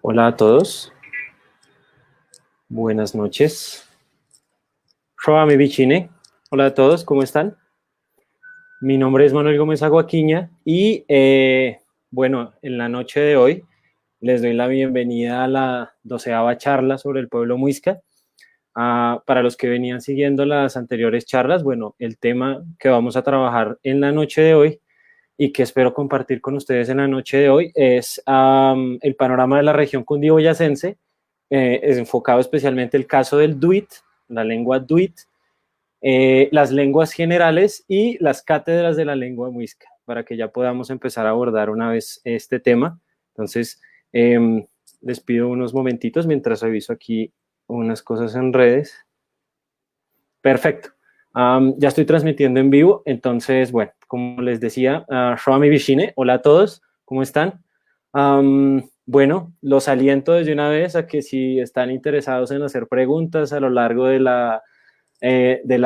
Hola a todos, buenas noches. Shobami Bichine. Hola a todos, ¿cómo están? Mi nombre es Manuel Gómez Aguaquiña y bueno, en la noche de hoy les doy la bienvenida a la 12ª charla sobre el pueblo muisca. Para los que venían siguiendo las anteriores charlas, bueno, el tema que vamos a trabajar en la noche de hoy y que espero compartir con ustedes en la noche de hoy es el panorama de la región cundiboyacense, es enfocado especialmente el caso del Duit, la lengua Duit, las lenguas generales y las cátedras de la lengua muisca, para que ya podamos empezar a abordar una vez este tema. Entonces, les pido unos momentitos mientras reviso aquí unas cosas en redes. Perfecto. Ya estoy transmitiendo en vivo, entonces, bueno, como les decía, Shobami Bichine, hola a todos, ¿cómo están? Bueno, los aliento desde una vez a que si están interesados en hacer preguntas a lo largo de la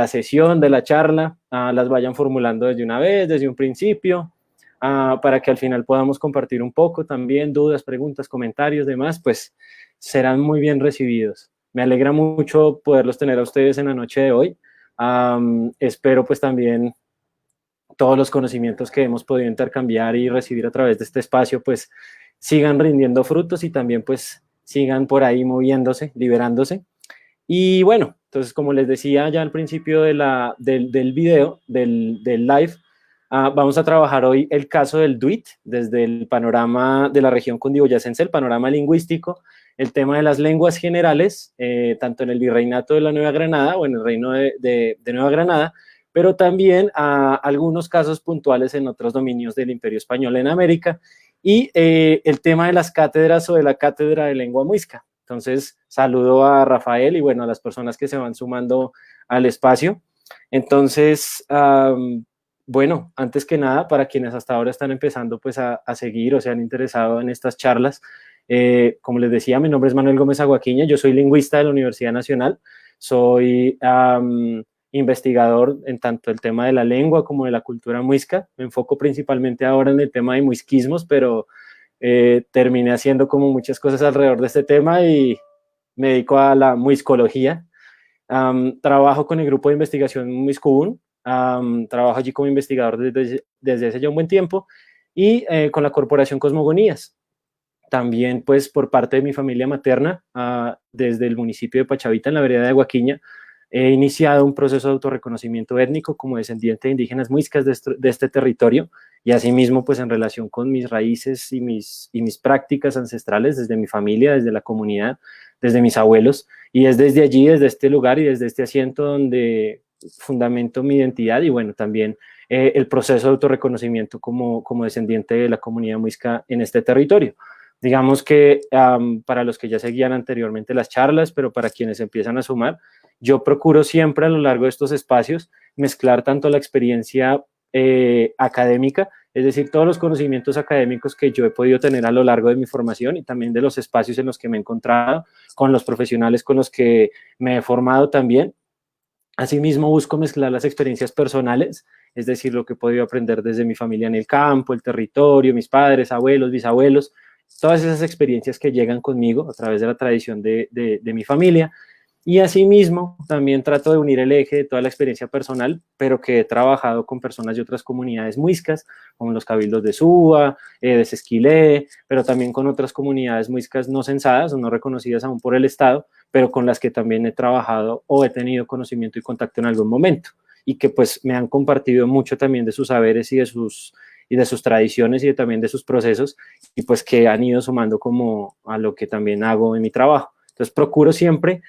sesión, de la charla, las vayan formulando desde una vez, desde un principio, para que al final podamos compartir un poco también dudas, preguntas, comentarios, demás, pues serán muy bien recibidos. Me alegra mucho poderlos tener a ustedes en la noche de hoy. Espero pues también todos los conocimientos que hemos podido intercambiar y recibir a través de este espacio pues sigan rindiendo frutos y también pues sigan por ahí moviéndose, liberándose. Y bueno, entonces como les decía ya al principio del video, del live, vamos a trabajar hoy el caso del Duit desde el panorama de la región cundiboyacense, el panorama lingüístico, el tema de las lenguas generales, tanto en el Virreinato de la Nueva Granada o en el Reino de Nueva Granada, pero también algunos casos puntuales en otros dominios del Imperio Español en América, y el tema de las cátedras o de la cátedra de lengua muisca. Entonces, saludo a Rafael y bueno, a las personas que se van sumando al espacio. Entonces, bueno, antes que nada, para quienes hasta ahora están empezando pues a seguir o se han interesado en estas charlas, como les decía, mi nombre es Manuel Gómez Aguaquiña, yo soy lingüista de la Universidad Nacional, soy investigador en tanto el tema de la lengua como de la cultura muisca, me enfoco principalmente ahora en el tema de muisquismos, pero terminé haciendo como muchas cosas alrededor de este tema y me dedico a la muiscología. Trabajo con el grupo de investigación Muiscubún, trabajo allí como investigador desde hace ya un buen tiempo y con la corporación Cosmogonías. También pues por parte de mi familia materna, desde el municipio de Pachavita en la vereda de Aguaquiña, he iniciado un proceso de autorreconocimiento étnico como descendiente de indígenas muiscas de este territorio y asimismo pues en relación con mis raíces y mis prácticas ancestrales desde mi familia, desde la comunidad, desde mis abuelos, y es desde allí, desde este lugar y desde este asiento donde fundamento mi identidad y bueno, también el proceso de autorreconocimiento como descendiente de la comunidad muisca en este territorio. Digamos que para los que ya seguían anteriormente las charlas, pero para quienes empiezan a sumar, yo procuro siempre a lo largo de estos espacios mezclar tanto la experiencia académica, es decir, todos los conocimientos académicos que yo he podido tener a lo largo de mi formación y también de los espacios en los que me he encontrado, con los profesionales con los que me he formado también. Asimismo, busco mezclar las experiencias personales, es decir, lo que he podido aprender desde mi familia en el campo, el territorio, mis padres, abuelos, bisabuelos, todas esas experiencias que llegan conmigo a través de la tradición de mi familia. Y asimismo, también trato de unir el eje de toda la experiencia personal, pero que he trabajado con personas de otras comunidades muiscas, como los cabildos de Suba, de Sesquilé, pero también con otras comunidades muiscas no censadas o no reconocidas aún por el Estado, pero con las que también he trabajado o he tenido conocimiento y contacto en algún momento, y que pues me han compartido mucho también de sus saberes y de sus tradiciones y también de sus procesos, y pues que han ido sumando como a lo que también hago en mi trabajo. Entonces procuro siempre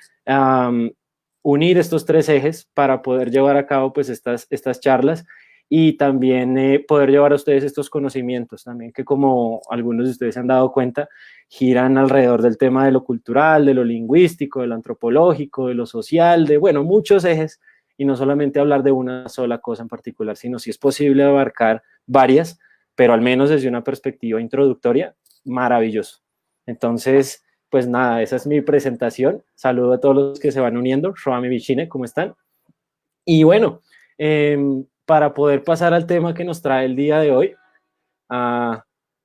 unir estos tres ejes para poder llevar a cabo pues estas charlas y también poder llevar a ustedes estos conocimientos también que, como algunos de ustedes se han dado cuenta, giran alrededor del tema de lo cultural, de lo lingüístico, de lo antropológico, de lo social, de bueno, muchos ejes, y no solamente hablar de una sola cosa en particular, sino si es posible abarcar varias, pero al menos desde una perspectiva introductoria, maravilloso. Entonces, pues nada, esa es mi presentación. Saludo a todos los que se van uniendo. Shobami Bichine, ¿cómo están? Y bueno, para poder pasar al tema que nos trae el día de hoy,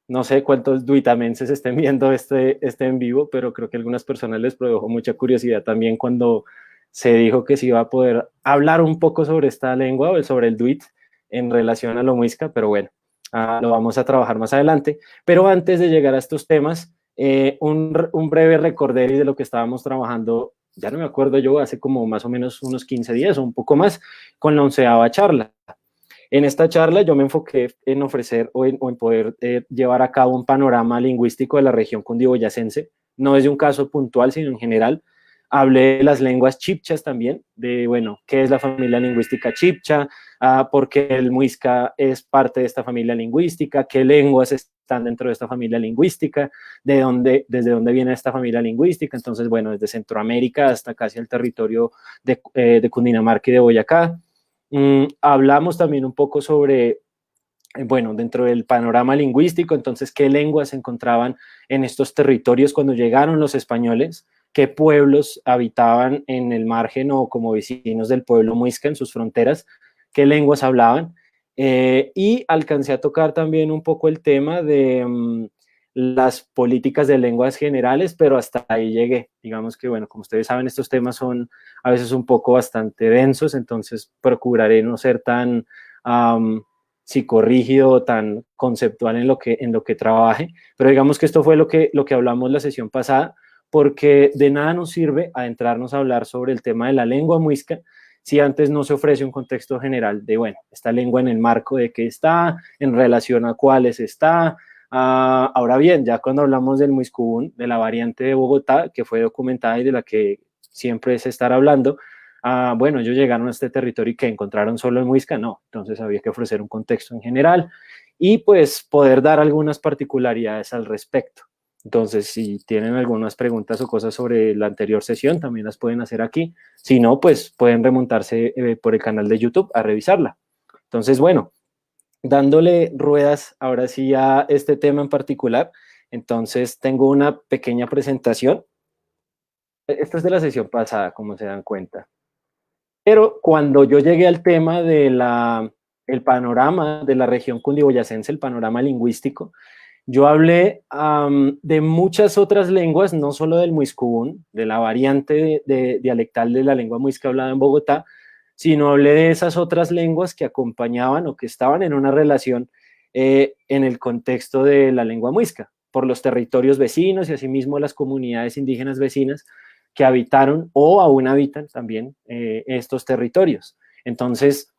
No sé cuántos duitamenses estén viendo este en vivo, pero creo que a algunas personas les produjo mucha curiosidad también cuando se dijo que se iba a poder hablar un poco sobre esta lengua o sobre el duit en relación a lo muisca, pero bueno, lo vamos a trabajar más adelante. Pero antes de llegar a estos temas, un breve recorderis de lo que estábamos trabajando, ya no me acuerdo yo, hace como más o menos unos 15 días o un poco más, con la 11ª charla. En esta charla yo me enfoqué en ofrecer o en poder llevar a cabo un panorama lingüístico de la región cundiboyacense, no desde un caso puntual, sino en general. Hablé de las lenguas chipchas también, de, bueno, qué es la familia lingüística chipcha, por qué el muisca es parte de esta familia lingüística, qué lenguas están dentro de esta familia lingüística, desde dónde viene esta familia lingüística. Entonces, bueno, desde Centroamérica hasta casi el territorio de Cundinamarca y de Boyacá. Hablamos también un poco sobre, bueno, dentro del panorama lingüístico, entonces, qué lenguas se encontraban en estos territorios cuando llegaron los españoles, qué pueblos habitaban en el margen o como vecinos del pueblo muisca en sus fronteras, qué lenguas hablaban. Y alcancé a tocar también un poco el tema de las políticas de lenguas generales, pero hasta ahí llegué. Digamos que, bueno, como ustedes saben, estos temas son a veces un poco bastante densos, entonces procuraré no ser tan psicorrígido, tan conceptual en lo que trabaje, pero digamos que esto fue lo que hablamos la sesión pasada, porque de nada nos sirve adentrarnos a hablar sobre el tema de la lengua muisca si antes no se ofrece un contexto general de, bueno, esta lengua en el marco de qué está, en relación a cuáles está. Ahora bien, ya cuando hablamos del muiscubún, de la variante de Bogotá, que fue documentada y de la que siempre se estará hablando, bueno, ellos llegaron a este territorio y que encontraron solo el muisca, no, entonces había que ofrecer un contexto en general y pues poder dar algunas particularidades al respecto. Entonces, si tienen algunas preguntas o cosas sobre la anterior sesión, también las pueden hacer aquí. Si no, pues pueden remontarse por el canal de YouTube a revisarla. Entonces, bueno, dándole ruedas ahora sí a este tema en particular, entonces tengo una pequeña presentación. Esta es de la sesión pasada, como se dan cuenta. Pero cuando yo llegué al tema de el panorama de la región cundiboyacense, el panorama lingüístico, yo hablé de muchas otras lenguas, no solo del muiscubún, de la variante dialectal de la lengua muisca hablada en Bogotá, sino hablé de esas otras lenguas que acompañaban o que estaban en una relación en el contexto de la lengua muisca, por los territorios vecinos y asimismo las comunidades indígenas vecinas que habitaron o aún habitan también estos territorios. Entonces,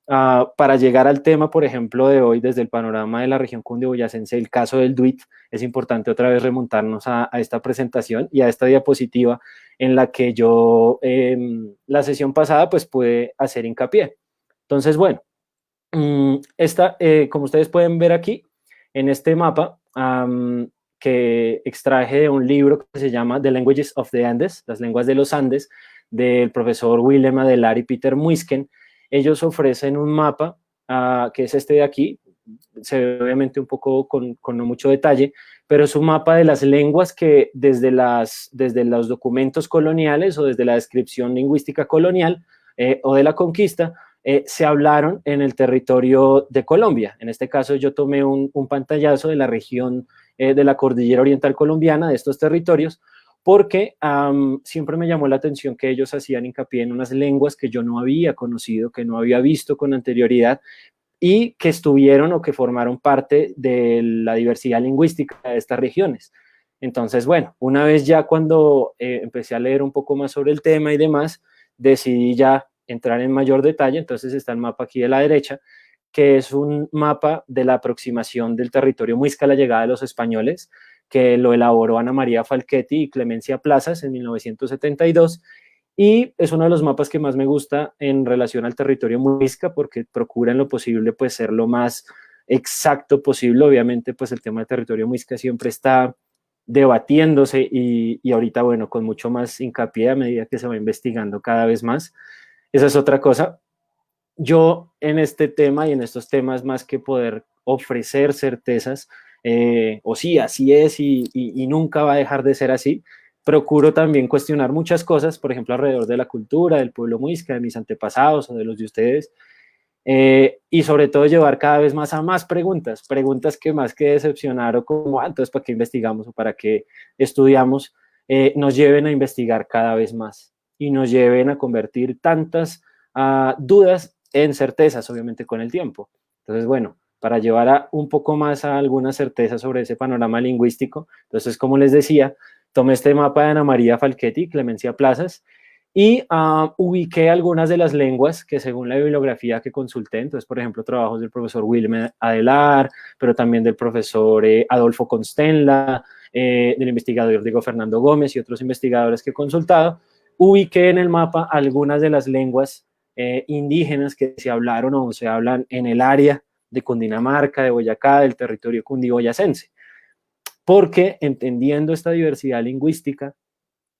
para llegar al tema, por ejemplo, de hoy, desde el panorama de la región cundiboyacense, el caso del Duit, es importante otra vez remontarnos a esta presentación y a esta diapositiva en la que yo, la sesión pasada, pues pude hacer hincapié. Entonces, bueno, como ustedes pueden ver aquí, en este mapa, que extraje de un libro que se llama The Languages of the Andes, las lenguas de los Andes, del profesor Willem Adelar y Peter Muisken. Ellos ofrecen un mapa, que es este de aquí, se ve obviamente un poco con no mucho detalle, pero es un mapa de las lenguas que desde los documentos coloniales o desde la descripción lingüística colonial o de la conquista, se hablaron en el territorio de Colombia. En este caso yo tomé un pantallazo de la región de la cordillera oriental colombiana, de estos territorios, porque siempre me llamó la atención que ellos hacían hincapié en unas lenguas que yo no había conocido, que no había visto con anterioridad y que estuvieron o que formaron parte de la diversidad lingüística de estas regiones. Entonces, bueno, una vez ya cuando empecé a leer un poco más sobre el tema y demás, decidí ya entrar en mayor detalle. Entonces está el mapa aquí de la derecha, que es un mapa de la aproximación del territorio muisca a la llegada de los españoles, que lo elaboró Ana María Falchetti y Clemencia Plazas en 1972, y es uno de los mapas que más me gusta en relación al territorio muisca, porque procura en lo posible pues ser lo más exacto posible. Obviamente pues el tema del territorio muisca siempre está debatiéndose y ahorita bueno, con mucho más hincapié a medida que se va investigando cada vez más. Esa es otra cosa. Yo en este tema y en estos temas, más que poder ofrecer certezas, o sí, así es y nunca va a dejar de ser así, procuro también cuestionar muchas cosas, por ejemplo, alrededor de la cultura, del pueblo muisca, de mis antepasados o de los de ustedes, y sobre todo llevar cada vez más a más preguntas, preguntas que más que decepcionar o como, entonces, ¿para qué investigamos o para qué estudiamos? Nos lleven a investigar cada vez más y nos lleven a convertir tantas dudas en certezas, obviamente con el tiempo. Entonces, bueno, para llevar un poco más a alguna certeza sobre ese panorama lingüístico, entonces, como les decía, tomé este mapa de Ana María Falchetti, Clemencia Plazas, y ubiqué algunas de las lenguas que según la bibliografía que consulté, entonces, por ejemplo, trabajos del profesor Wilmer Adelar, pero también del profesor Adolfo Constenla, del investigador Diego Fernando Gómez y otros investigadores que he consultado, ubiqué en el mapa algunas de las lenguas indígenas que se hablaron o se hablan en el área de Cundinamarca, de Boyacá, del territorio cundiboyacense. Porque entendiendo esta diversidad lingüística,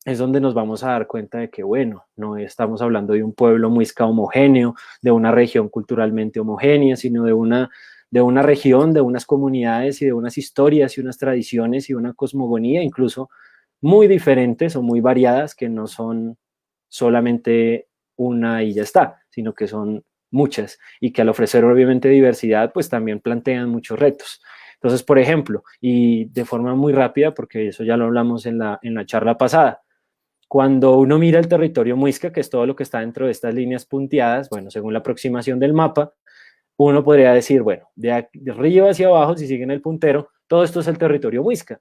es donde nos vamos a dar cuenta de que, bueno, no estamos hablando de un pueblo muisca homogéneo, de una región culturalmente homogénea, sino de una región, de unas comunidades y de unas historias y unas tradiciones y una cosmogonía incluso muy diferentes o muy variadas que no son solamente una y ya está, sino que son muchas y que al ofrecer obviamente diversidad, pues también plantean muchos retos. Entonces, por ejemplo, y de forma muy rápida, porque eso ya lo hablamos en la charla pasada, cuando uno mira el territorio muisca, que es todo lo que está dentro de estas líneas punteadas, bueno, según la aproximación del mapa, uno podría decir, bueno, de arriba hacia abajo, si siguen el puntero, todo esto es el territorio muisca.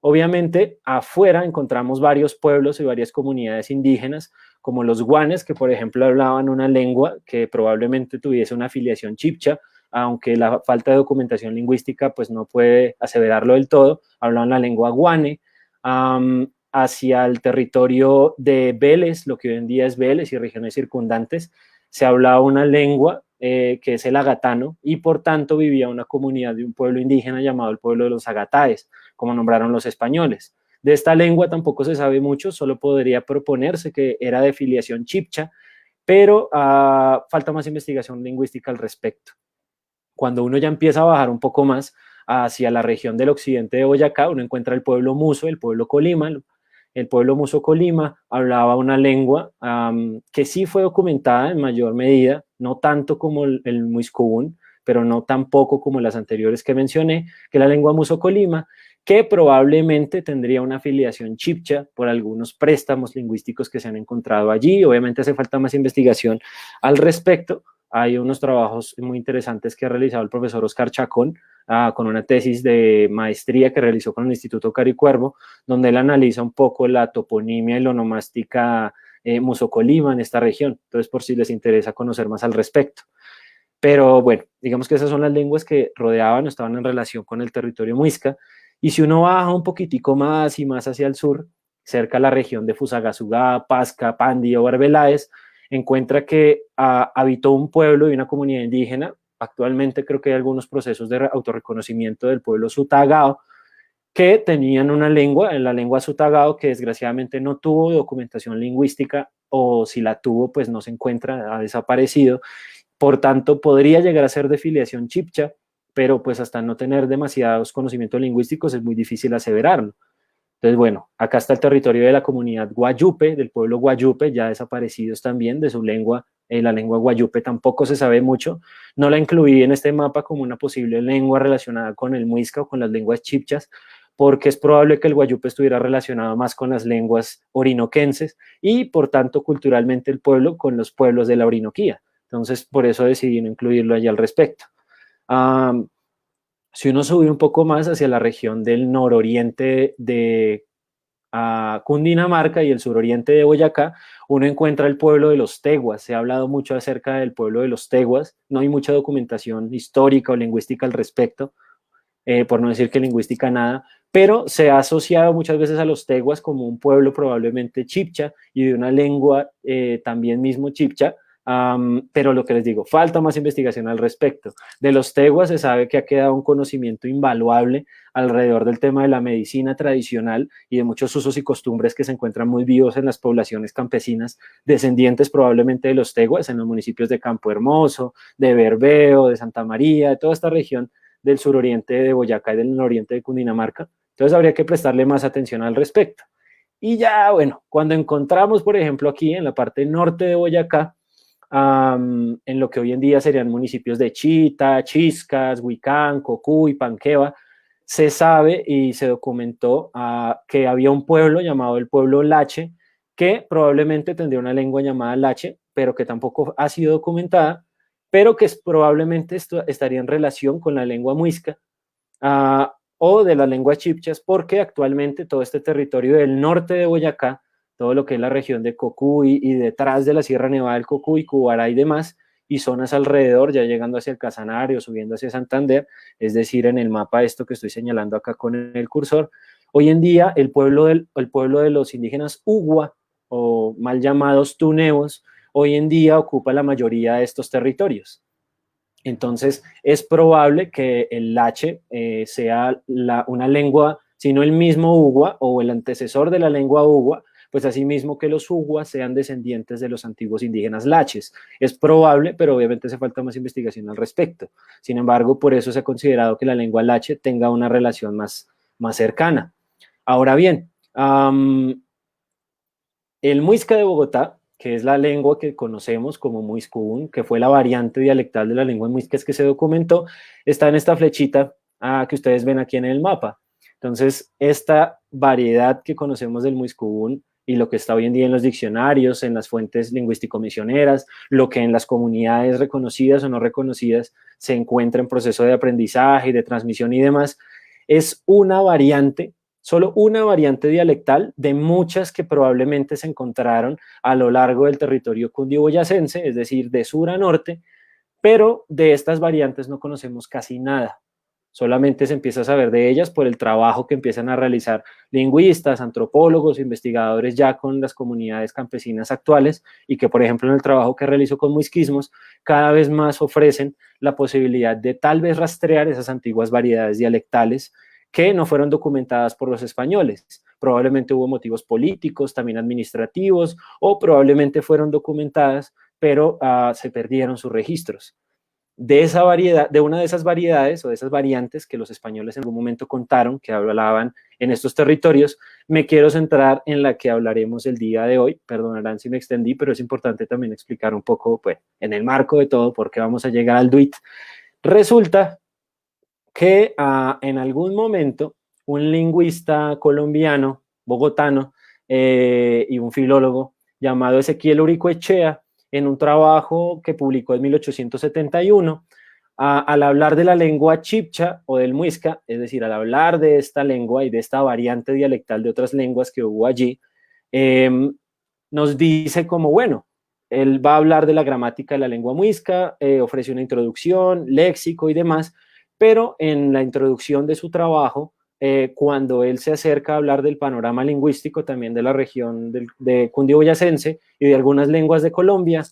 Obviamente, afuera encontramos varios pueblos y varias comunidades indígenas, como los guanes, que por ejemplo hablaban una lengua que probablemente tuviese una afiliación chibcha, aunque la falta de documentación lingüística pues no puede aseverarlo del todo, hablaban la lengua guane. Hacia el territorio de Vélez, lo que hoy en día es Vélez y regiones circundantes, se hablaba una lengua que es el agatano, y por tanto vivía una comunidad de un pueblo indígena llamado el pueblo de los agataes, como nombraron los españoles. De esta lengua tampoco se sabe mucho, solo podría proponerse que era de filiación chibcha, pero falta más investigación lingüística al respecto. Cuando uno ya empieza a bajar un poco más hacia la región del occidente de Boyacá, uno encuentra el pueblo Muso, el pueblo Colima. El pueblo Muso Colima hablaba una lengua que sí fue documentada en mayor medida, no tanto como el Muiscubún, pero no tampoco como las anteriores que mencioné, que la lengua Muso Colima, que probablemente tendría una afiliación chibcha por algunos préstamos lingüísticos que se han encontrado allí. Obviamente hace falta más investigación al respecto. Hay unos trabajos muy interesantes que ha realizado el profesor Oscar Chacón, con una tesis de maestría que realizó con el Instituto Caricuervo, donde él analiza un poco la toponimia y la onomástica musocolima en esta región. Entonces, por si les interesa conocer más al respecto. Pero bueno, digamos que esas son las lenguas que rodeaban o estaban en relación con el territorio muisca. Y si uno baja un poquitico más y más hacia el sur, cerca a la región de Fusagasugá, Pasca, Pandi o Arbeláez, encuentra que habitó un pueblo y una comunidad indígena. Actualmente creo que hay algunos procesos de autorreconocimiento del pueblo Sutagao, que tenían una lengua, la lengua Sutagao, que desgraciadamente no tuvo documentación lingüística, o si la tuvo, pues no se encuentra, ha desaparecido. Por tanto, podría llegar a ser de filiación chibcha, pero pues hasta no tener demasiados conocimientos lingüísticos es muy difícil aseverarlo. Entonces, bueno, acá está el territorio de la comunidad guayupe, del pueblo guayupe, ya desaparecidos también de su lengua. La lengua guayupe tampoco se sabe mucho. No la incluí en este mapa como una posible lengua relacionada con el muisca o con las lenguas chibchas, porque es probable que el guayupe estuviera relacionado más con las lenguas orinoquenses y, por tanto, culturalmente el pueblo con los pueblos de la Orinoquía. Entonces, por eso decidí no incluirlo allí al respecto. Si uno sube un poco más hacia la región del nororiente de Cundinamarca y el suroriente de Boyacá, uno encuentra el pueblo de los Teguas. Se ha hablado mucho acerca del pueblo de los Teguas. No hay mucha documentación histórica o lingüística al respecto, por no decir que lingüística nada, pero se ha asociado muchas veces a los Teguas como un pueblo probablemente chibcha y de una lengua también mismo chibcha. Pero lo que les digo, falta más investigación al respecto. De los teguas se sabe que ha quedado un conocimiento invaluable alrededor del tema de la medicina tradicional y de muchos usos y costumbres que se encuentran muy vivos en las poblaciones campesinas, descendientes probablemente de los teguas, en los municipios de Campo Hermoso, de Bermeo, de Santa María, de toda esta región del suroriente de Boyacá y del nororiente de Cundinamarca. Entonces habría que prestarle más atención al respecto. Y ya, bueno, cuando encontramos, por ejemplo, aquí en la parte norte de Boyacá, en lo que hoy en día serían municipios de Chita, Chiscas, Huicán, Cocuy, Panqueva. Se sabe y se documentó que había un pueblo llamado el pueblo Lache, que probablemente tendría una lengua llamada Lache, pero que tampoco ha sido documentada, pero que probablemente estaría en relación con la lengua muisca, o de las lenguas chipchas, porque actualmente todo este territorio del norte de Boyacá, todo lo que es la región de Cocuy y detrás de la Sierra Nevada del Cocuy, Cubará y demás, y zonas alrededor, ya llegando hacia el Casanario, subiendo hacia Santander, es decir, en el mapa esto que estoy señalando acá con el cursor. Hoy en día el pueblo de los indígenas Ugua, o mal llamados tuneos, hoy en día ocupa la mayoría de estos territorios. Entonces, es probable que el lache sea una lengua, si no el mismo Ugua o el antecesor de la lengua Ugua, pues asimismo que los Uguas sean descendientes de los antiguos indígenas laches. Es probable, pero obviamente hace falta más investigación al respecto. Sin embargo, por eso se ha considerado que la lengua lache tenga una relación más cercana. Ahora bien, el muisca de Bogotá, que es la lengua que conocemos como muiscún, que fue la variante dialectal de la lengua muiscas que se documentó, está en esta flechita que ustedes ven aquí en el mapa. Entonces, esta variedad que conocemos del muiscún y lo que está hoy en día en los diccionarios, en las fuentes lingüístico-misioneras, lo que en las comunidades reconocidas o no reconocidas se encuentra en proceso de aprendizaje y de transmisión y demás, es una variante, solo una variante dialectal de muchas que probablemente se encontraron a lo largo del territorio cundiboyacense, es decir, de sur a norte, pero de estas variantes no conocemos casi nada. Solamente se empieza a saber de ellas por el trabajo que empiezan a realizar lingüistas, antropólogos, investigadores ya con las comunidades campesinas actuales y que, por ejemplo, en el trabajo que realizo con muisquismos, cada vez más ofrecen la posibilidad de tal vez rastrear esas antiguas variedades dialectales que no fueron documentadas por los españoles. Probablemente hubo motivos políticos, también administrativos, o probablemente fueron documentadas, pero se perdieron sus registros. De esa variedad, de una de esas variedades o de esas variantes que los españoles en algún momento contaron, que hablaban en estos territorios, me quiero centrar en la que hablaremos el día de hoy. Perdonarán si me extendí, pero es importante también explicar un poco, pues, en el marco de todo, por qué vamos a llegar al DUIT. Resulta que en algún momento un lingüista colombiano, bogotano, y un filólogo llamado Ezequiel Uricoechea, en un trabajo que publicó en 1871, al hablar de la lengua chipcha o del muisca, es decir, al hablar de esta lengua y de esta variante dialectal de otras lenguas que hubo allí, nos dice como, bueno, él va a hablar de la gramática de la lengua muisca, ofrece una introducción, léxico y demás, pero en la introducción de su trabajo, cuando él se acerca a hablar del panorama lingüístico también de la región de cundiboyacense y de algunas lenguas de Colombia,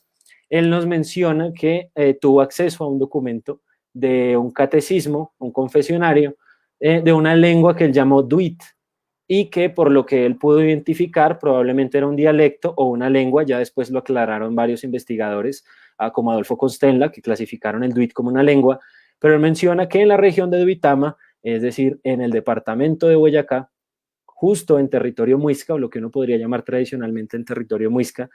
él nos menciona que tuvo acceso a un documento de un catecismo, un confesionario, de una lengua que él llamó Duit, y que por lo que él pudo identificar probablemente era un dialecto o una lengua, ya después lo aclararon varios investigadores, como Adolfo Constenla, que clasificaron el Duit como una lengua, pero él menciona que en la región de Duitama, es decir, en el departamento de Boyacá, justo en territorio muisca, o lo que uno podría llamar tradicionalmente en territorio muisca,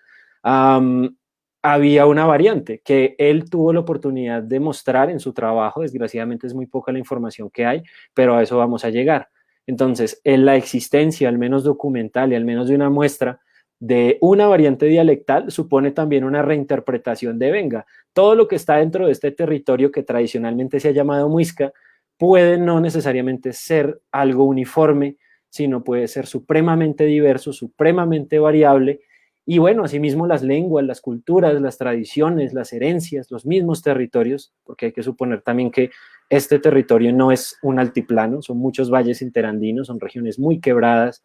había una variante que él tuvo la oportunidad de mostrar en su trabajo. Desgraciadamente es muy poca la información que hay, pero a eso vamos a llegar. Entonces, en la existencia, al menos documental y al menos de una muestra de una variante dialectal, supone también una reinterpretación de venga. Todo lo que está dentro de este territorio que tradicionalmente se ha llamado muisca puede no necesariamente ser algo uniforme, sino puede ser supremamente diverso, supremamente variable. Y bueno, asimismo las lenguas, las culturas, las tradiciones, las herencias, los mismos territorios, porque hay que suponer también que este territorio no es un altiplano, son muchos valles interandinos, son regiones muy quebradas,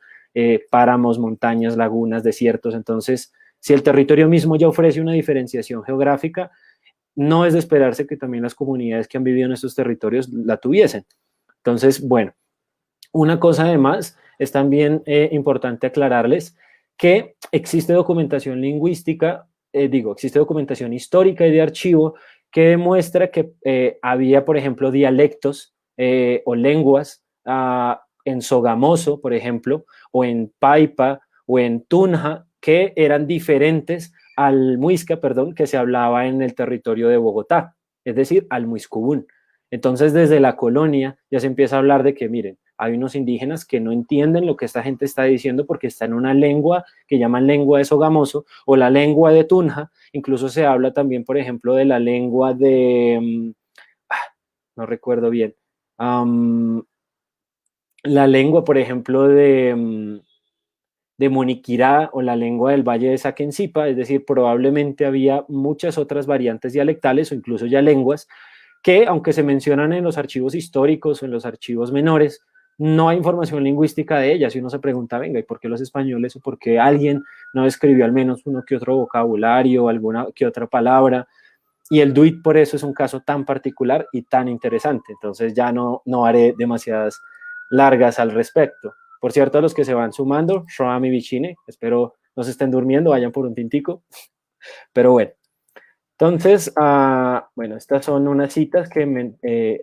páramos, montañas, lagunas, desiertos. Entonces, si el territorio mismo ya ofrece una diferenciación geográfica, no es de esperarse que también las comunidades que han vivido en estos territorios la tuviesen. Entonces, bueno, una cosa además es también importante aclararles que existe documentación lingüística, existe documentación histórica y de archivo que demuestra que había, por ejemplo, dialectos o lenguas en Sogamoso, por ejemplo, o en Paipa, o en Tunja, que eran diferentes al muisca, perdón, que se hablaba en el territorio de Bogotá, es decir, al muiscubún. Entonces, desde la colonia ya se empieza a hablar de que, miren, hay unos indígenas que no entienden lo que esta gente está diciendo porque está en una lengua que llaman lengua de Sogamoso o la lengua de Tunja. Incluso se habla también, por ejemplo, de la lengua de, no recuerdo bien, la lengua, por ejemplo, de Moniquirá o la lengua del Valle de Saquencipa, es decir, probablemente había muchas otras variantes dialectales o incluso ya lenguas que, aunque se mencionan en los archivos históricos o en los archivos menores, no hay información lingüística de ellas. Y uno se pregunta, venga, ¿y por qué los españoles o por qué alguien no escribió al menos uno que otro vocabulario o alguna que otra palabra? Y el Duit por eso es un caso tan particular y tan interesante. Entonces ya no haré demasiadas largas al respecto. Por cierto, a los que se van sumando, Shoami Bichine, espero no se estén durmiendo, vayan por un tintico. Pero bueno, entonces, bueno, estas son unas citas que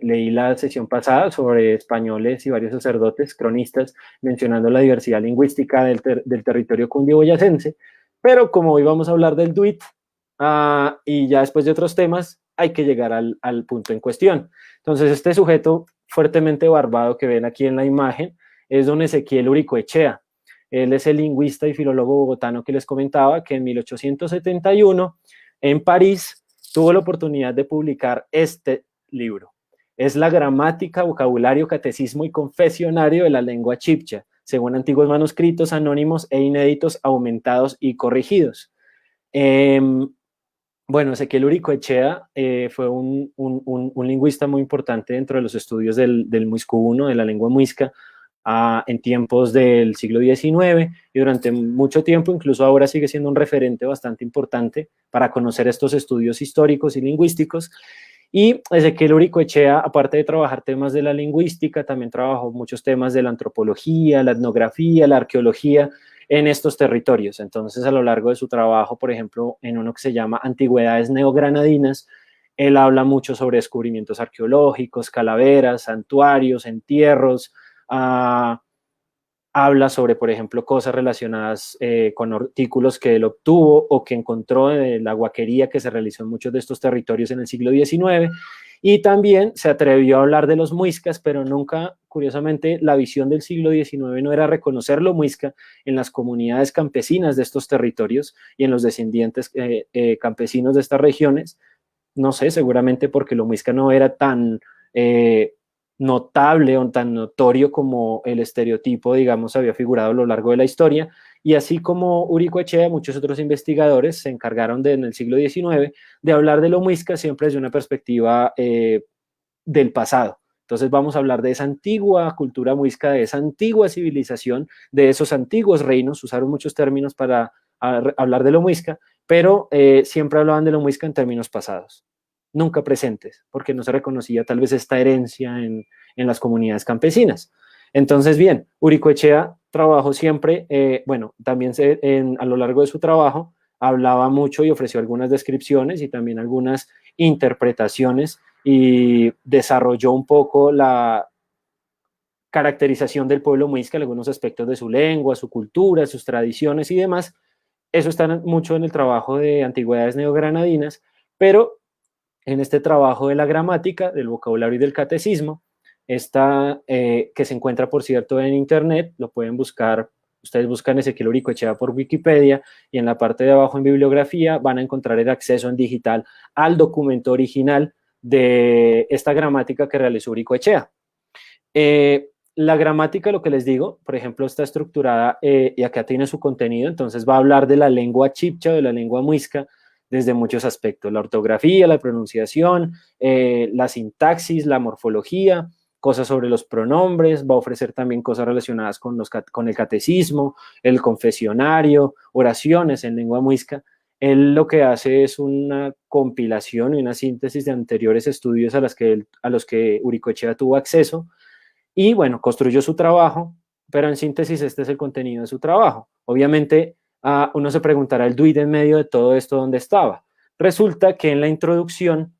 leí la sesión pasada sobre españoles y varios sacerdotes, cronistas, mencionando la diversidad lingüística del territorio cundiboyacense. Pero como hoy vamos a hablar del Duit, y ya después de otros temas, hay que llegar al punto en cuestión. Entonces, este sujeto fuertemente barbado que ven aquí en la imagen es don Ezequiel Uricoechea. Él es el lingüista y filólogo bogotano que les comentaba que en 1871 en París tuvo la oportunidad de publicar este libro. Es la gramática, vocabulario, catecismo y confesionario de la lengua chibcha, según antiguos manuscritos anónimos e inéditos, aumentados y corregidos. Bueno, Ezequiel Uricoechea fue un lingüista muy importante dentro de los estudios del muisco-uno, de la lengua muisca, en tiempos del siglo XIX y durante mucho tiempo, incluso ahora sigue siendo un referente bastante importante para conocer estos estudios históricos y lingüísticos. Y Ezequiel Uricoechea, aparte de trabajar temas de la lingüística, también trabajó muchos temas de la antropología, la etnografía, la arqueología en estos territorios. Entonces, a lo largo de su trabajo, por ejemplo, en uno que se llama Antigüedades Neogranadinas, él habla mucho sobre descubrimientos arqueológicos, calaveras, santuarios, entierros, habla sobre, por ejemplo, cosas relacionadas con artículos que él obtuvo o que encontró de la huaquería que se realizó en muchos de estos territorios en el siglo XIX. Y también se atrevió a hablar de los muiscas, pero nunca, curiosamente, la visión del siglo XIX no era reconocer lo muisca en las comunidades campesinas de estos territorios y en los descendientes campesinos de estas regiones. No sé, seguramente porque lo muisca no era tan notable o tan notorio como el estereotipo, digamos, había figurado a lo largo de la historia. Y así como Uricoechea, muchos otros investigadores se encargaron en el siglo XIX de hablar de lo muisca siempre desde una perspectiva del pasado. Entonces vamos a hablar de esa antigua cultura muisca, de esa antigua civilización, de esos antiguos reinos. Usaron muchos términos para hablar de lo muisca, pero siempre hablaban de lo muisca en términos pasados, nunca presentes, porque no se reconocía tal vez esta herencia en las comunidades campesinas. Entonces, bien, Uricoechea trabajó siempre, bueno, también a lo largo de su trabajo hablaba mucho y ofreció algunas descripciones y también algunas interpretaciones y desarrolló un poco la caracterización del pueblo muisca, algunos aspectos de su lengua, su cultura, sus tradiciones y demás. Eso está mucho en el trabajo de Antigüedades Neogranadinas, pero en este trabajo de la gramática, del vocabulario y del catecismo, que se encuentra, por cierto, en internet, lo pueden buscar, ustedes buscan Ezequiel Uricoechea por Wikipedia y en la parte de abajo en bibliografía van a encontrar el acceso en digital al documento original de esta gramática que realizó Uricoechea. La gramática, lo que les digo, por ejemplo, está estructurada y acá tiene su contenido, entonces va a hablar de la lengua chibcha, de la lengua muisca, desde muchos aspectos, la ortografía, la pronunciación, la sintaxis, la morfología, cosas sobre los pronombres, va a ofrecer también cosas relacionadas con el catecismo, el confesionario, oraciones en lengua muisca. Él lo que hace es una compilación y una síntesis de anteriores estudios a los que Uricoechea tuvo acceso y bueno, construyó su trabajo, pero en síntesis este es el contenido de su trabajo. Obviamente uno se preguntará el Duit en medio de todo esto, ¿dónde estaba? Resulta que en la introducción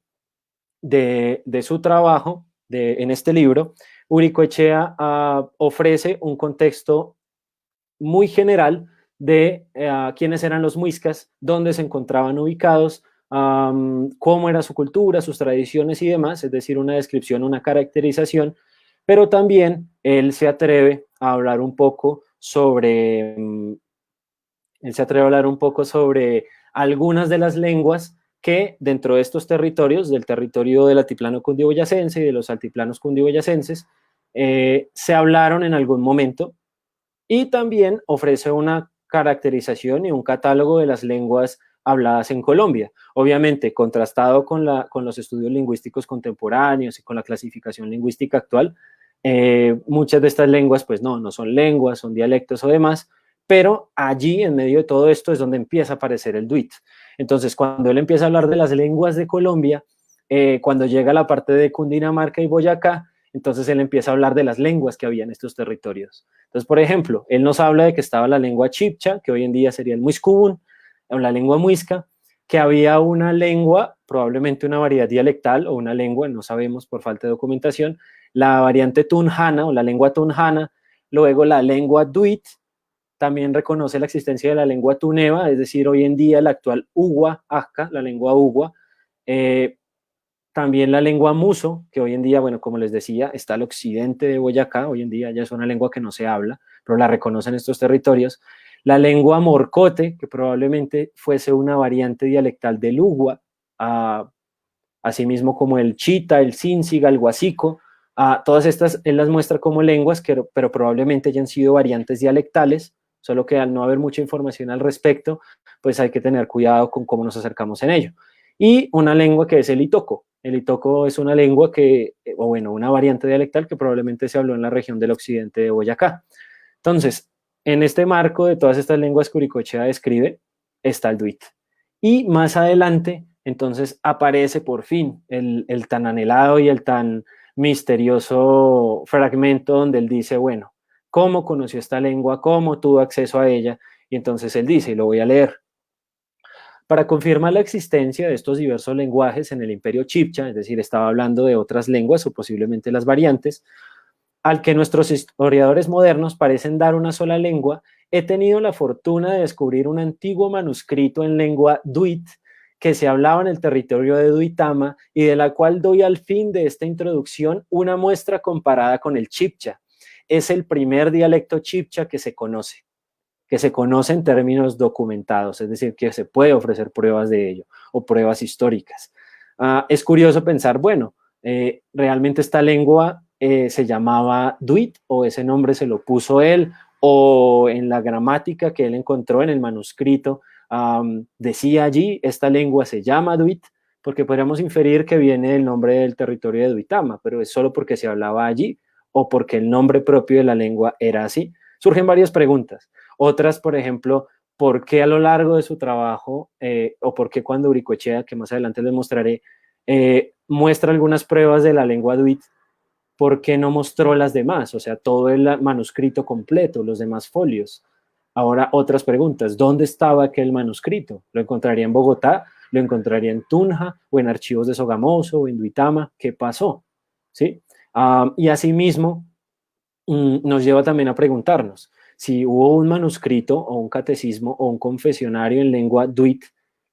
de su trabajo, en este libro, Uricoechea ofrece un contexto muy general de quiénes eran los muiscas, dónde se encontraban ubicados, cómo era su cultura, sus tradiciones y demás, es decir, una descripción, una caracterización, pero también él se atreve a hablar un poco sobre, algunas de las lenguas que dentro de estos territorios, del territorio del altiplano cundiboyacense y de los altiplanos cundiboyacenses, se hablaron en algún momento, y también ofrece una caracterización y un catálogo de las lenguas habladas en Colombia, obviamente contrastado con los estudios lingüísticos contemporáneos y con la clasificación lingüística actual. Muchas de estas lenguas pues no son lenguas, son dialectos o demás, pero allí en medio de todo esto es donde empieza a aparecer el DUIT. Entonces cuando él empieza a hablar de las lenguas de Colombia, cuando llega a la parte de Cundinamarca y Boyacá, entonces él empieza a hablar de las lenguas que había en estos territorios. Entonces, por ejemplo, él nos habla de que estaba la lengua chipcha, que hoy en día sería el muiscubún, o la lengua muisca, que había una lengua, probablemente una variedad dialectal o una lengua, no sabemos por falta de documentación, la variante tunjana o la lengua tunjana, luego la lengua duit, también reconoce la existencia de la lengua tuneva, es decir, hoy en día la actual Ugua, Azca, la lengua Ugua, también la lengua muso, que hoy en día, bueno, como les decía, está al occidente de Boyacá, hoy en día ya es una lengua que no se habla, pero la reconocen estos territorios. La lengua morcote, que probablemente fuese una variante dialectal del Ugua, asimismo como el chita, el cínciga, el guasico, todas estas él las muestra como lenguas, pero probablemente hayan sido variantes dialectales, solo que al no haber mucha información al respecto, pues hay que tener cuidado con cómo nos acercamos en ello. Y una lengua que es el itoco. El itoco es una lengua que, o bueno, una variante dialectal que probablemente se habló en la región del occidente de Boyacá. Entonces, en este marco de todas estas lenguas que Uricochea describe, está el duit. Y más adelante, entonces, aparece por fin el tan anhelado y el tan misterioso fragmento donde él dice, bueno, ¿cómo conoció esta lengua? ¿Cómo tuvo acceso a ella? Y entonces él dice, y lo voy a leer: para confirmar la existencia de estos diversos lenguajes en el imperio chibcha, es decir, estaba hablando de otras lenguas o posiblemente las variantes, al que nuestros historiadores modernos parecen dar una sola lengua, he tenido la fortuna de descubrir un antiguo manuscrito en lengua duit que se hablaba en el territorio de Duitama y de la cual doy al fin de esta introducción una muestra comparada con el chibcha. Es el primer dialecto chibcha que se conoce en términos documentados, es decir, que se puede ofrecer pruebas de ello o pruebas históricas. Es curioso pensar, bueno, realmente esta lengua se llamaba Duit o ese nombre se lo puso él o en la gramática que él encontró en el manuscrito decía allí, esta lengua se llama Duit, porque podríamos inferir que viene del nombre del territorio de Duitama, pero es solo porque se hablaba allí o porque el nombre propio de la lengua era así. Surgen varias preguntas. Otras, por ejemplo, ¿por qué a lo largo de su trabajo o por qué cuando Uricoechea, que más adelante les mostraré, muestra algunas pruebas de la lengua duit, por qué no mostró las demás? O sea, todo el manuscrito completo, los demás folios. Ahora, otras preguntas. ¿Dónde estaba aquel manuscrito? ¿Lo encontraría en Bogotá? ¿Lo encontraría en Tunja? ¿O en archivos de Sogamoso? ¿O en Duitama? ¿Qué pasó? ¿Sí? Y asimismo, nos lleva también a preguntarnos si hubo un manuscrito o un catecismo o un confesionario en lengua duit,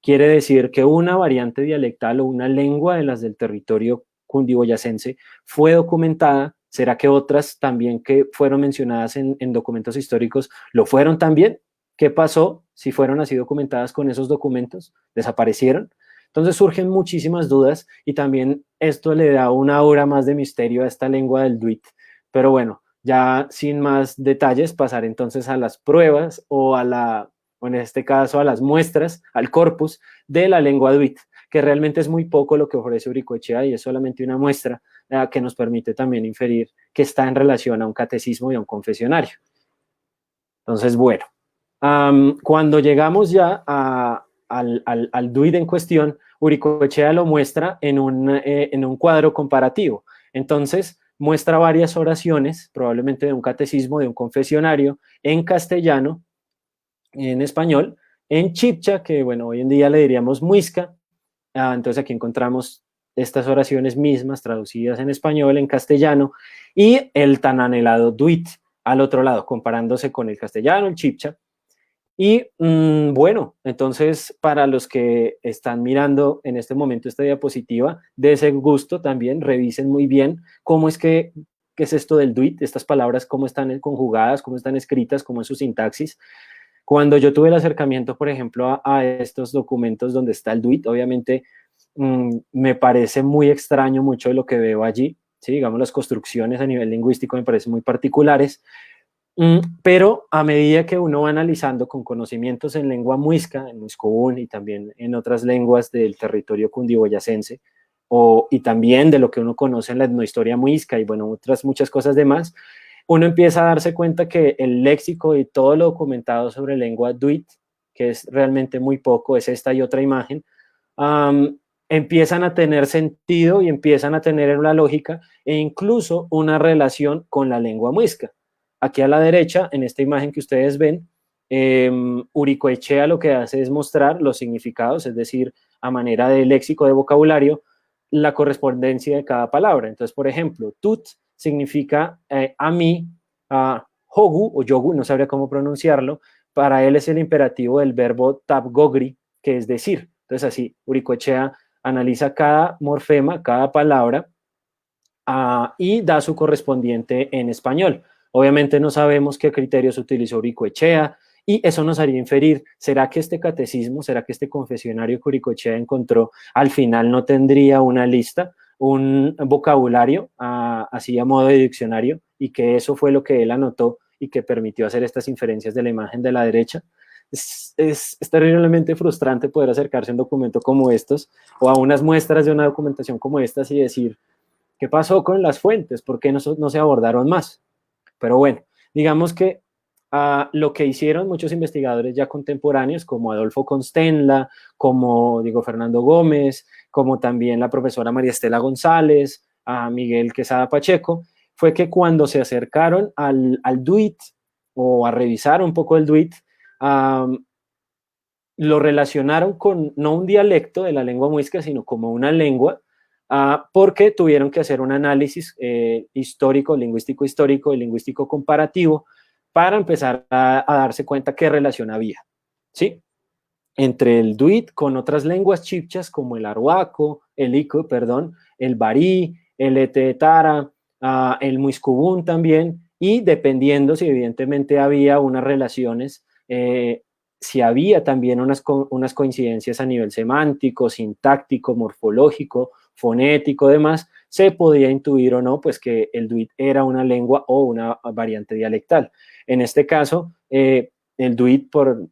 quiere decir que una variante dialectal o una lengua de las del territorio cundiboyacense fue documentada. ¿Será que otras también que fueron mencionadas en documentos históricos lo fueron también? ¿Qué pasó si fueron así documentadas con esos documentos? ¿Desaparecieron? Entonces surgen muchísimas dudas y también esto le da una aura más de misterio a esta lengua del duit. Pero bueno, ya sin más detalles, pasar entonces a las pruebas o o en este caso a las muestras, al corpus de la lengua duit, que realmente es muy poco lo que ofrece Uricoechea y es solamente una muestra que nos permite también inferir que está en relación a un catecismo y a un confesionario. Entonces, bueno, cuando llegamos ya al duit en cuestión, Uricoechea lo muestra en un cuadro comparativo. Entonces, muestra varias oraciones, probablemente de un catecismo, de un confesionario, en castellano, en español, en chibcha, que bueno, hoy en día le diríamos muisca. Entonces aquí encontramos estas oraciones mismas traducidas en español, en castellano, y el tan anhelado duit al otro lado, comparándose con el castellano, el chibcha. Y bueno, entonces para los que están mirando en este momento esta diapositiva, de ese gusto también, revisen muy bien cómo es que, qué es esto del DUIT, estas palabras, cómo están conjugadas, cómo están escritas, cómo es su sintaxis. Cuando yo tuve el acercamiento, por ejemplo, a estos documentos donde está el DUIT, obviamente me parece muy extraño mucho de lo que veo allí, ¿sí? Digamos, las construcciones a nivel lingüístico me parecen muy particulares. Pero a medida que uno va analizando con conocimientos en lengua muisca, en muiscobún y también en otras lenguas del territorio cundiboyacense, y también de lo que uno conoce en la etnohistoria muisca y bueno, otras muchas cosas demás, uno empieza a darse cuenta que el léxico y todo lo documentado sobre lengua duit, que es realmente muy poco, es esta y otra imagen, empiezan a tener sentido y empiezan a tener una lógica e incluso una relación con la lengua muisca. Aquí a la derecha, en esta imagen que ustedes ven, Uricoechea lo que hace es mostrar los significados, es decir, a manera de léxico de vocabulario, la correspondencia de cada palabra. Entonces, por ejemplo, tut significa a mí, hogu o yogu, no sabría cómo pronunciarlo, para él es el imperativo del verbo tabgogri, que es decir. Entonces, así, Uricoechea analiza cada morfema, cada palabra, y da su correspondiente en español. Obviamente no sabemos qué criterios utilizó Uricoechea y eso nos haría inferir, ¿será que este catecismo, será que este confesionario que Uricoechea encontró al final no tendría una lista, un vocabulario así a modo de diccionario y que eso fue lo que él anotó y que permitió hacer estas inferencias de la imagen de la derecha? Es terriblemente frustrante poder acercarse a un documento como estos o a unas muestras de una documentación como estas y decir, ¿qué pasó con las fuentes? ¿Por qué no se abordaron más? Pero bueno, digamos que lo que hicieron muchos investigadores ya contemporáneos, como Adolfo Constenla, como Diego Fernando Gómez, como también la profesora María Estela González, a Miguel Quesada Pacheco, fue que cuando se acercaron al DUIT o a revisar un poco el DUIT, lo relacionaron con no un dialecto de la lengua muisca, sino como una lengua, porque tuvieron que hacer un análisis histórico, lingüístico histórico y lingüístico comparativo para empezar a darse cuenta qué relación había, ¿sí? Entre el duit con otras lenguas chipchas como el arhuaco, el ico, perdón, el barí, el etetara, el muiscubún también, y dependiendo si evidentemente había unas relaciones, si había también unas coincidencias a nivel semántico, sintáctico, morfológico, fonético, demás, se podía intuir o no, pues que el duit era una lengua o una variante dialectal. En este caso, el DUIT,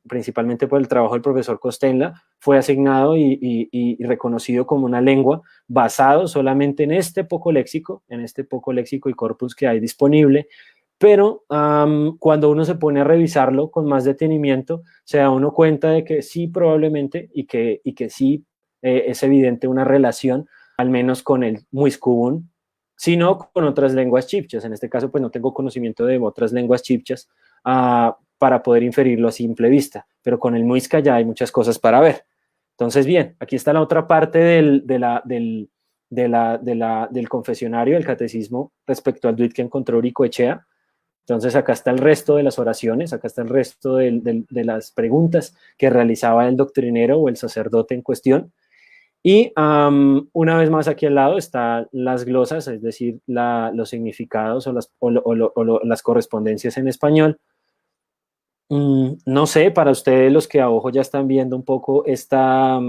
principalmente por el trabajo del profesor Costenla, fue asignado y reconocido como una lengua basado solamente en este poco léxico y corpus que hay disponible, pero cuando uno se pone a revisarlo con más detenimiento, se da uno cuenta de que sí probablemente y que sí es evidente una relación, al menos con el muiscubún, sino con otras lenguas chipchas. En este caso, pues no tengo conocimiento de otras lenguas chipchas, para poder inferirlo a simple vista, pero con el muisca ya hay muchas cosas para ver. Entonces, bien, aquí está la otra parte del confesionario, del catecismo respecto al duit que encontró Uricoechea. Entonces, acá está el resto de las oraciones, acá está el resto de las preguntas que realizaba el doctrinero o el sacerdote en cuestión. Y una vez más aquí al lado están las glosas, es decir, los significados las correspondencias en español. No sé, para ustedes los que a ojo ya están viendo un poco estas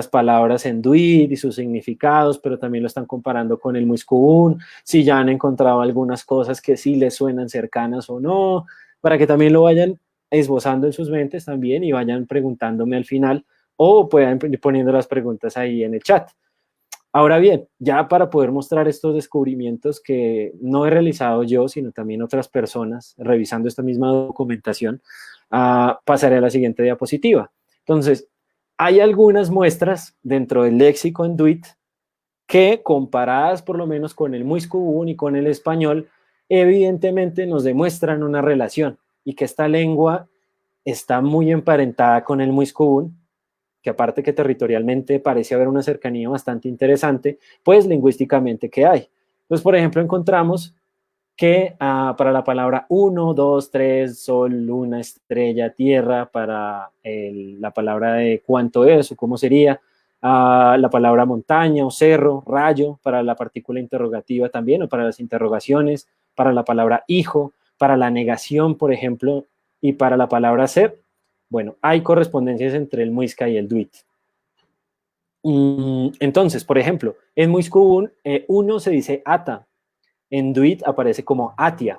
palabras en Duit y sus significados, pero también lo están comparando con el Muiscubún, si ya han encontrado algunas cosas que sí les suenan cercanas o no, para que también lo vayan esbozando en sus mentes también y vayan preguntándome al final o puedan ir poniendo las preguntas ahí en el chat. Ahora bien, ya para poder mostrar estos descubrimientos que no he realizado yo, sino también otras personas revisando esta misma documentación, pasaré a la siguiente diapositiva. Entonces, hay algunas muestras dentro del léxico en Duit que, comparadas por lo menos con el muiscubún y con el español, evidentemente nos demuestran una relación y que esta lengua está muy emparentada con el muiscubún, que aparte que territorialmente parece haber una cercanía bastante interesante, pues lingüísticamente, ¿qué hay? Entonces, por ejemplo, encontramos que para la palabra 1, 2, 3, sol, luna, estrella, tierra, para la palabra de cuánto es o cómo sería, la palabra montaña o cerro, rayo, para la partícula interrogativa también o para las interrogaciones, para la palabra hijo, para la negación, por ejemplo, y para la palabra ser. Bueno, hay correspondencias entre el muisca y el duit. Entonces, por ejemplo, en muiscubún, uno se dice ata, en duit aparece como atia.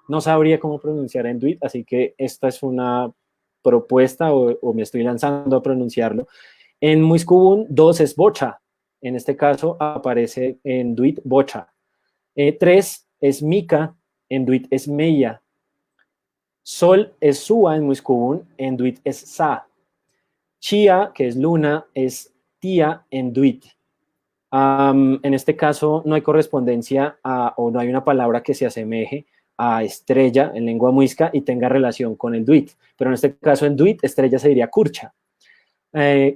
No sabría cómo pronunciar en duit, así que esta es una propuesta o me estoy lanzando a pronunciarlo. En muiscubún, 2 es bocha. En este caso aparece en duit bocha. 3 es mica, en duit es meya. Sol es sua en muiscubún, en duit es sa. Chia, que es luna, es tía en duit. En este caso no hay correspondencia o no hay una palabra que se asemeje a estrella en lengua muisca y tenga relación con el duit. Pero en este caso en duit, estrella se diría curcha.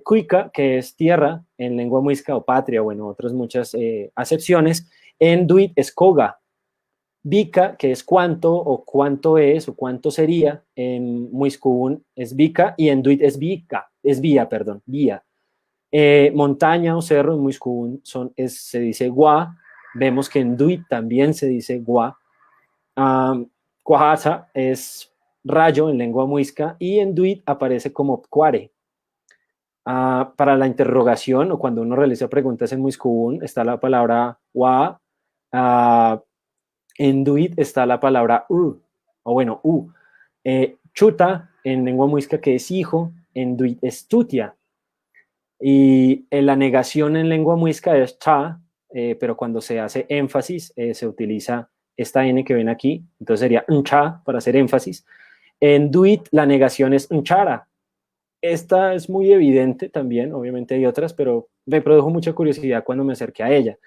Cuica, que es tierra en lengua muisca o patria, bueno, otras muchas acepciones. En duit es coga. Bica, que es cuánto o cuánto es o cuánto sería. En muiscubún es bica y en duit es bica, es vía, perdón, vía. Montaña o cerro en muiscubún se dice gua. Vemos que en duit también se dice gua. Cuajasa es rayo en lengua muisca y en duit aparece como cuare. Para la interrogación o cuando uno realiza preguntas en muiscubún está la palabra wa. En duit está la palabra u, o bueno, u. Chuta en lengua muisca, que es hijo, en duit es tutia. Y en la negación en lengua muisca es cha, pero cuando se hace énfasis se utiliza esta N que ven aquí, entonces sería cha para hacer énfasis. En duit la negación es nchara. Esta es muy evidente también, obviamente hay otras, pero me produjo mucha curiosidad cuando me acerqué a ella.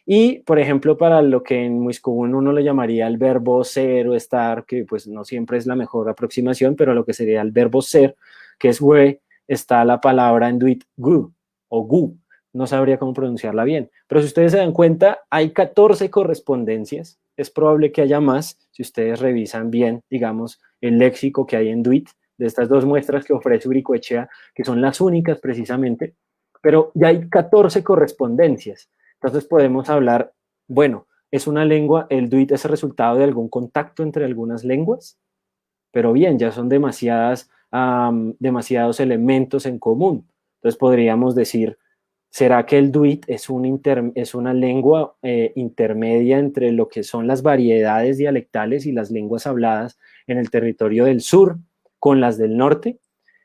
Y, por ejemplo, para lo que en muiscubún uno le llamaría el verbo ser o estar, que pues no siempre es la mejor aproximación, pero lo que sería el verbo ser, que es we, está la palabra en duit gu o gu. No sabría cómo pronunciarla bien. Pero si ustedes se dan cuenta, hay 14 correspondencias. Es probable que haya más si ustedes revisan bien, digamos, el léxico que hay en duit de estas dos muestras que ofrece Uricoechea, que son las únicas precisamente, pero ya hay 14 correspondencias. Entonces podemos hablar, bueno, es una lengua, el duit es el resultado de algún contacto entre algunas lenguas, pero bien, ya son demasiados elementos en común. Entonces podríamos decir, ¿será que el duit es una lengua intermedia entre lo que son las variedades dialectales y las lenguas habladas en el territorio del sur con las del norte?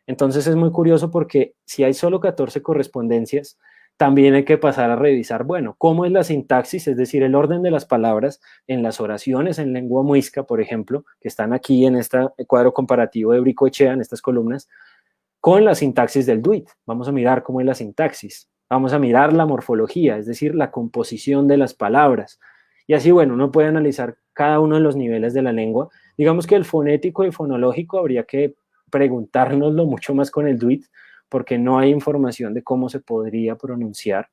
Entonces es muy curioso porque si hay solo 14 correspondencias, también hay que pasar a revisar, bueno, cómo es la sintaxis, es decir, el orden de las palabras en las oraciones en lengua muisca, por ejemplo, que están aquí en este cuadro comparativo de Bricoechea, en estas columnas, con la sintaxis del duit. Vamos a mirar cómo es la sintaxis. Vamos a mirar la morfología, es decir, la composición de las palabras. Y así, bueno, uno puede analizar cada uno de los niveles de la lengua. Digamos que el fonético y fonológico habría que preguntárnoslo mucho más con el duit, porque no hay información de cómo se podría pronunciar.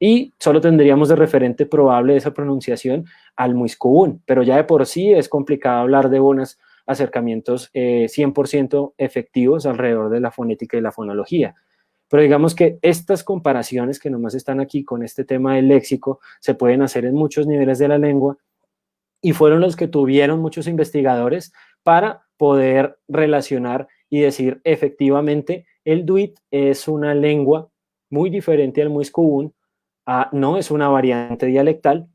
Y solo tendríamos de referente probable esa pronunciación al muiscubún, pero ya de por sí es complicado hablar de unos acercamientos 100% efectivos alrededor de la fonética y la fonología. Pero digamos que estas comparaciones que nomás están aquí con este tema del léxico se pueden hacer en muchos niveles de la lengua y fueron los que tuvieron muchos investigadores para poder relacionar y decir efectivamente el duit es una lengua muy diferente al muiscubún, no es una variante dialectal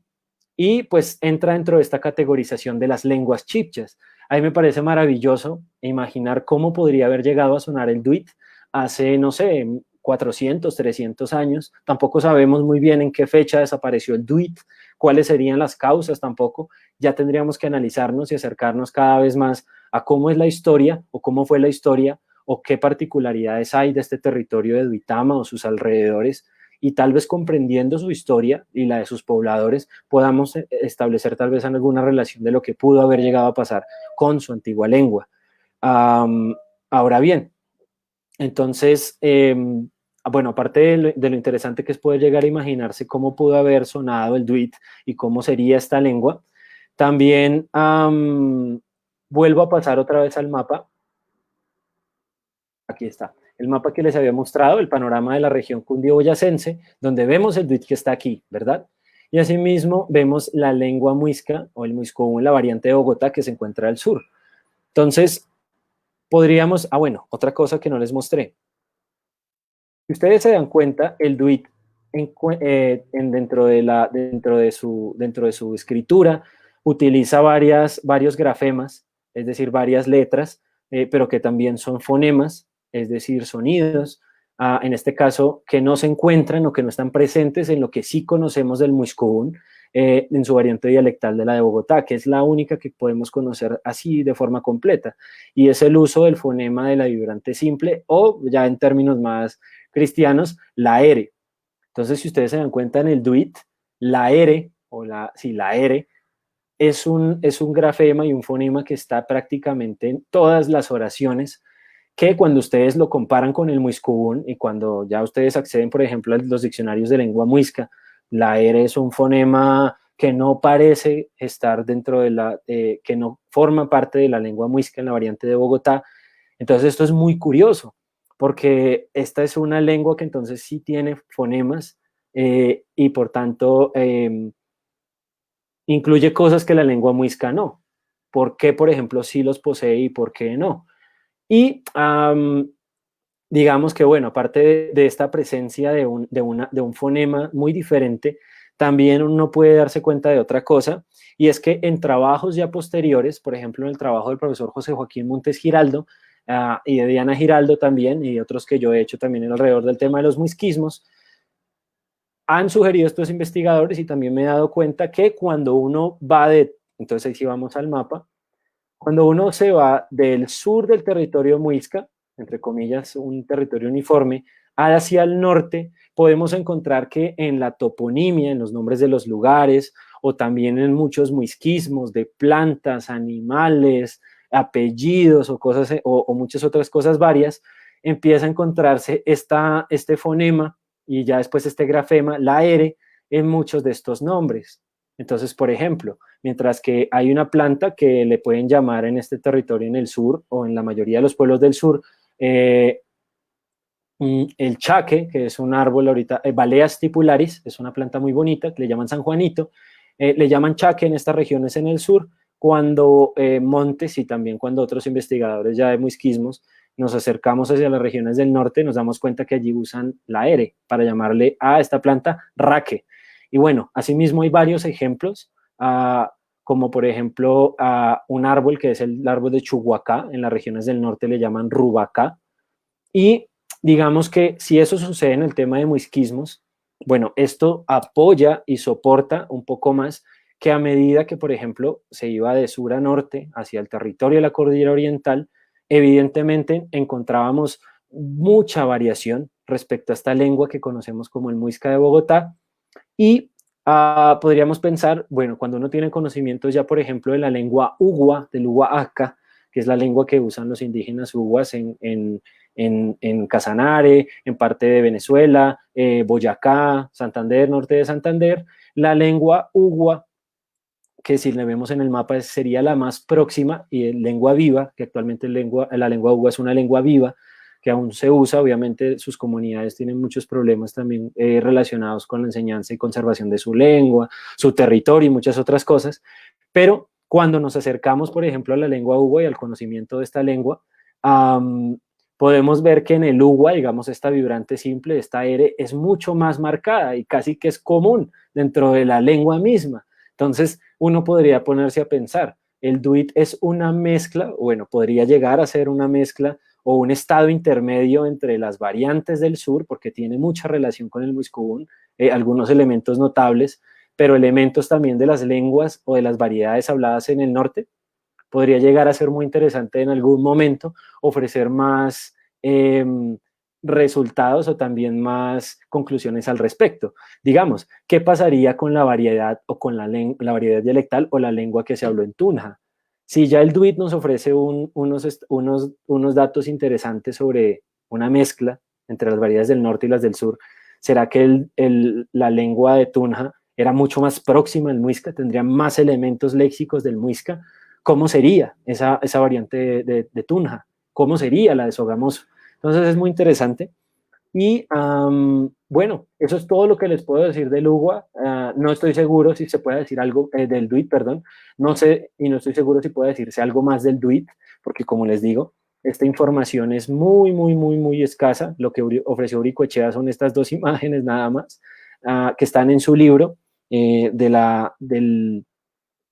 y pues entra dentro de esta categorización de las lenguas chibchas. A mí me parece maravilloso imaginar cómo podría haber llegado a sonar el duit hace, no sé, 400, 300 años. Tampoco sabemos muy bien en qué fecha desapareció el duit, cuáles serían las causas tampoco. Ya tendríamos que analizarnos y acercarnos cada vez más a cómo es la historia o cómo fue la historia o qué particularidades hay de este territorio de Duitama o sus alrededores y tal vez comprendiendo su historia y la de sus pobladores podamos establecer tal vez alguna relación de lo que pudo haber llegado a pasar con su antigua lengua. Ahora bien, entonces, bueno, aparte de lo interesante que es poder llegar a imaginarse cómo pudo haber sonado el duit y cómo sería esta lengua, También vuelvo a pasar otra vez al mapa. Aquí está. El mapa que les había mostrado, el panorama de la región cundiboyacense, donde vemos el duit que está aquí, ¿verdad? Y asimismo vemos la lengua muisca o el muiscobún, la variante de Bogotá que se encuentra al sur. Entonces, podríamos, bueno, otra cosa que no les mostré. Si ustedes se dan cuenta, el duit dentro de su escritura utiliza varios grafemas, es decir, varias letras, pero que también son fonemas, es decir, sonidos, en este caso, que no se encuentran o que no están presentes en lo que sí conocemos del muiscobún, en su variante dialectal de la de Bogotá, que es la única que podemos conocer así de forma completa, y es el uso del fonema de la vibrante simple, o ya en términos más cristianos, la R. Entonces, si ustedes se dan cuenta en el duit, la R, la R, es un grafema y un fonema que está prácticamente en todas las oraciones, que cuando ustedes lo comparan con el muiscobún y cuando ya ustedes acceden, por ejemplo, a los diccionarios de lengua muisca, la R es un fonema que no parece estar dentro que no forma parte de la lengua muisca en la variante de Bogotá. Entonces esto es muy curioso, porque esta es una lengua que entonces sí tiene fonemas y por tanto incluye cosas que la lengua muisca no. ¿Por qué, por ejemplo, sí los posee y por qué no? Y digamos que, bueno, aparte de esta presencia de un fonema muy diferente, también uno puede darse cuenta de otra cosa, y es que en trabajos ya posteriores, por ejemplo, en el trabajo del profesor José Joaquín Montes Giraldo, y de Diana Giraldo también, y otros que yo he hecho también alrededor del tema de los muisquismos, han sugerido estos investigadores, y también me he dado cuenta que cuando uno va entonces ahí sí vamos al mapa, cuando uno se va del sur del territorio muisca, entre comillas, un territorio uniforme, hacia el norte, podemos encontrar que en la toponimia, en los nombres de los lugares, o también en muchos muisquismos de plantas, animales, apellidos o cosas, o muchas otras cosas varias, empieza a encontrarse este fonema y ya después este grafema, la R, en muchos de estos nombres. Entonces, por ejemplo, mientras que hay una planta que le pueden llamar en este territorio en el sur o en la mayoría de los pueblos del sur, el chaque, que es un árbol ahorita, Balea stipularis, es una planta muy bonita, que le llaman San Juanito, le llaman chaque en estas regiones en el sur, cuando Montes y también cuando otros investigadores ya de muisquismos nos acercamos hacia las regiones del norte, nos damos cuenta que allí usan la R para llamarle a esta planta raque. Y bueno, asimismo hay varios ejemplos, como por ejemplo un árbol que es el árbol de Chuhuacá, en las regiones del norte le llaman rubacá, y digamos que si eso sucede en el tema de muisquismos, bueno, esto apoya y soporta un poco más que a medida que, por ejemplo, se iba de sur a norte hacia el territorio de la cordillera oriental, evidentemente encontrábamos mucha variación respecto a esta lengua que conocemos como el muisca de Bogotá, y podríamos pensar, bueno, cuando uno tiene conocimientos ya, por ejemplo, de la lengua ugua, del ugua que es la lengua que usan los indígenas uguas en Casanare, en parte de Venezuela, Boyacá, Santander, norte de Santander, la lengua ugua, que si la vemos en el mapa sería la más próxima, y lengua viva, que actualmente la lengua ugua es una lengua viva, que aún se usa. Obviamente sus comunidades tienen muchos problemas también relacionados con la enseñanza y conservación de su lengua, su territorio y muchas otras cosas, pero cuando nos acercamos, por ejemplo, a la lengua ugua y al conocimiento de esta lengua, podemos ver que en el ugua, digamos, esta vibrante simple, esta R, es mucho más marcada y casi que es común dentro de la lengua misma. Entonces, uno podría ponerse a pensar, el duit es una mezcla, bueno, podría llegar a ser una mezcla o un estado intermedio entre las variantes del sur, porque tiene mucha relación con el muiscobún, algunos elementos notables, pero elementos también de las lenguas o de las variedades habladas en el norte. Podría llegar a ser muy interesante en algún momento ofrecer más resultados o también más conclusiones al respecto. Digamos, ¿qué pasaría con la variedad o con la variedad dialectal o la lengua que se habló en Tunja? Si ya el DUIT nos ofrece unos datos interesantes sobre una mezcla entre las variedades del norte y las del sur, ¿será que la lengua de Tunja era mucho más próxima al muisca, tendría más elementos léxicos del muisca. ¿Cómo sería esa variante de Tunja? ¿Cómo sería la de Sogamoso? Entonces es muy interesante. Y bueno, eso es todo lo que les puedo decir del UGUA. No estoy seguro si se puede decir algo del DUIT, perdón. No sé y no estoy seguro si puede decirse algo más del DUIT, porque como les digo, esta información es muy, muy, muy, muy escasa. Lo que ofreció Uricoechea son estas dos imágenes nada más, que están en su libro de la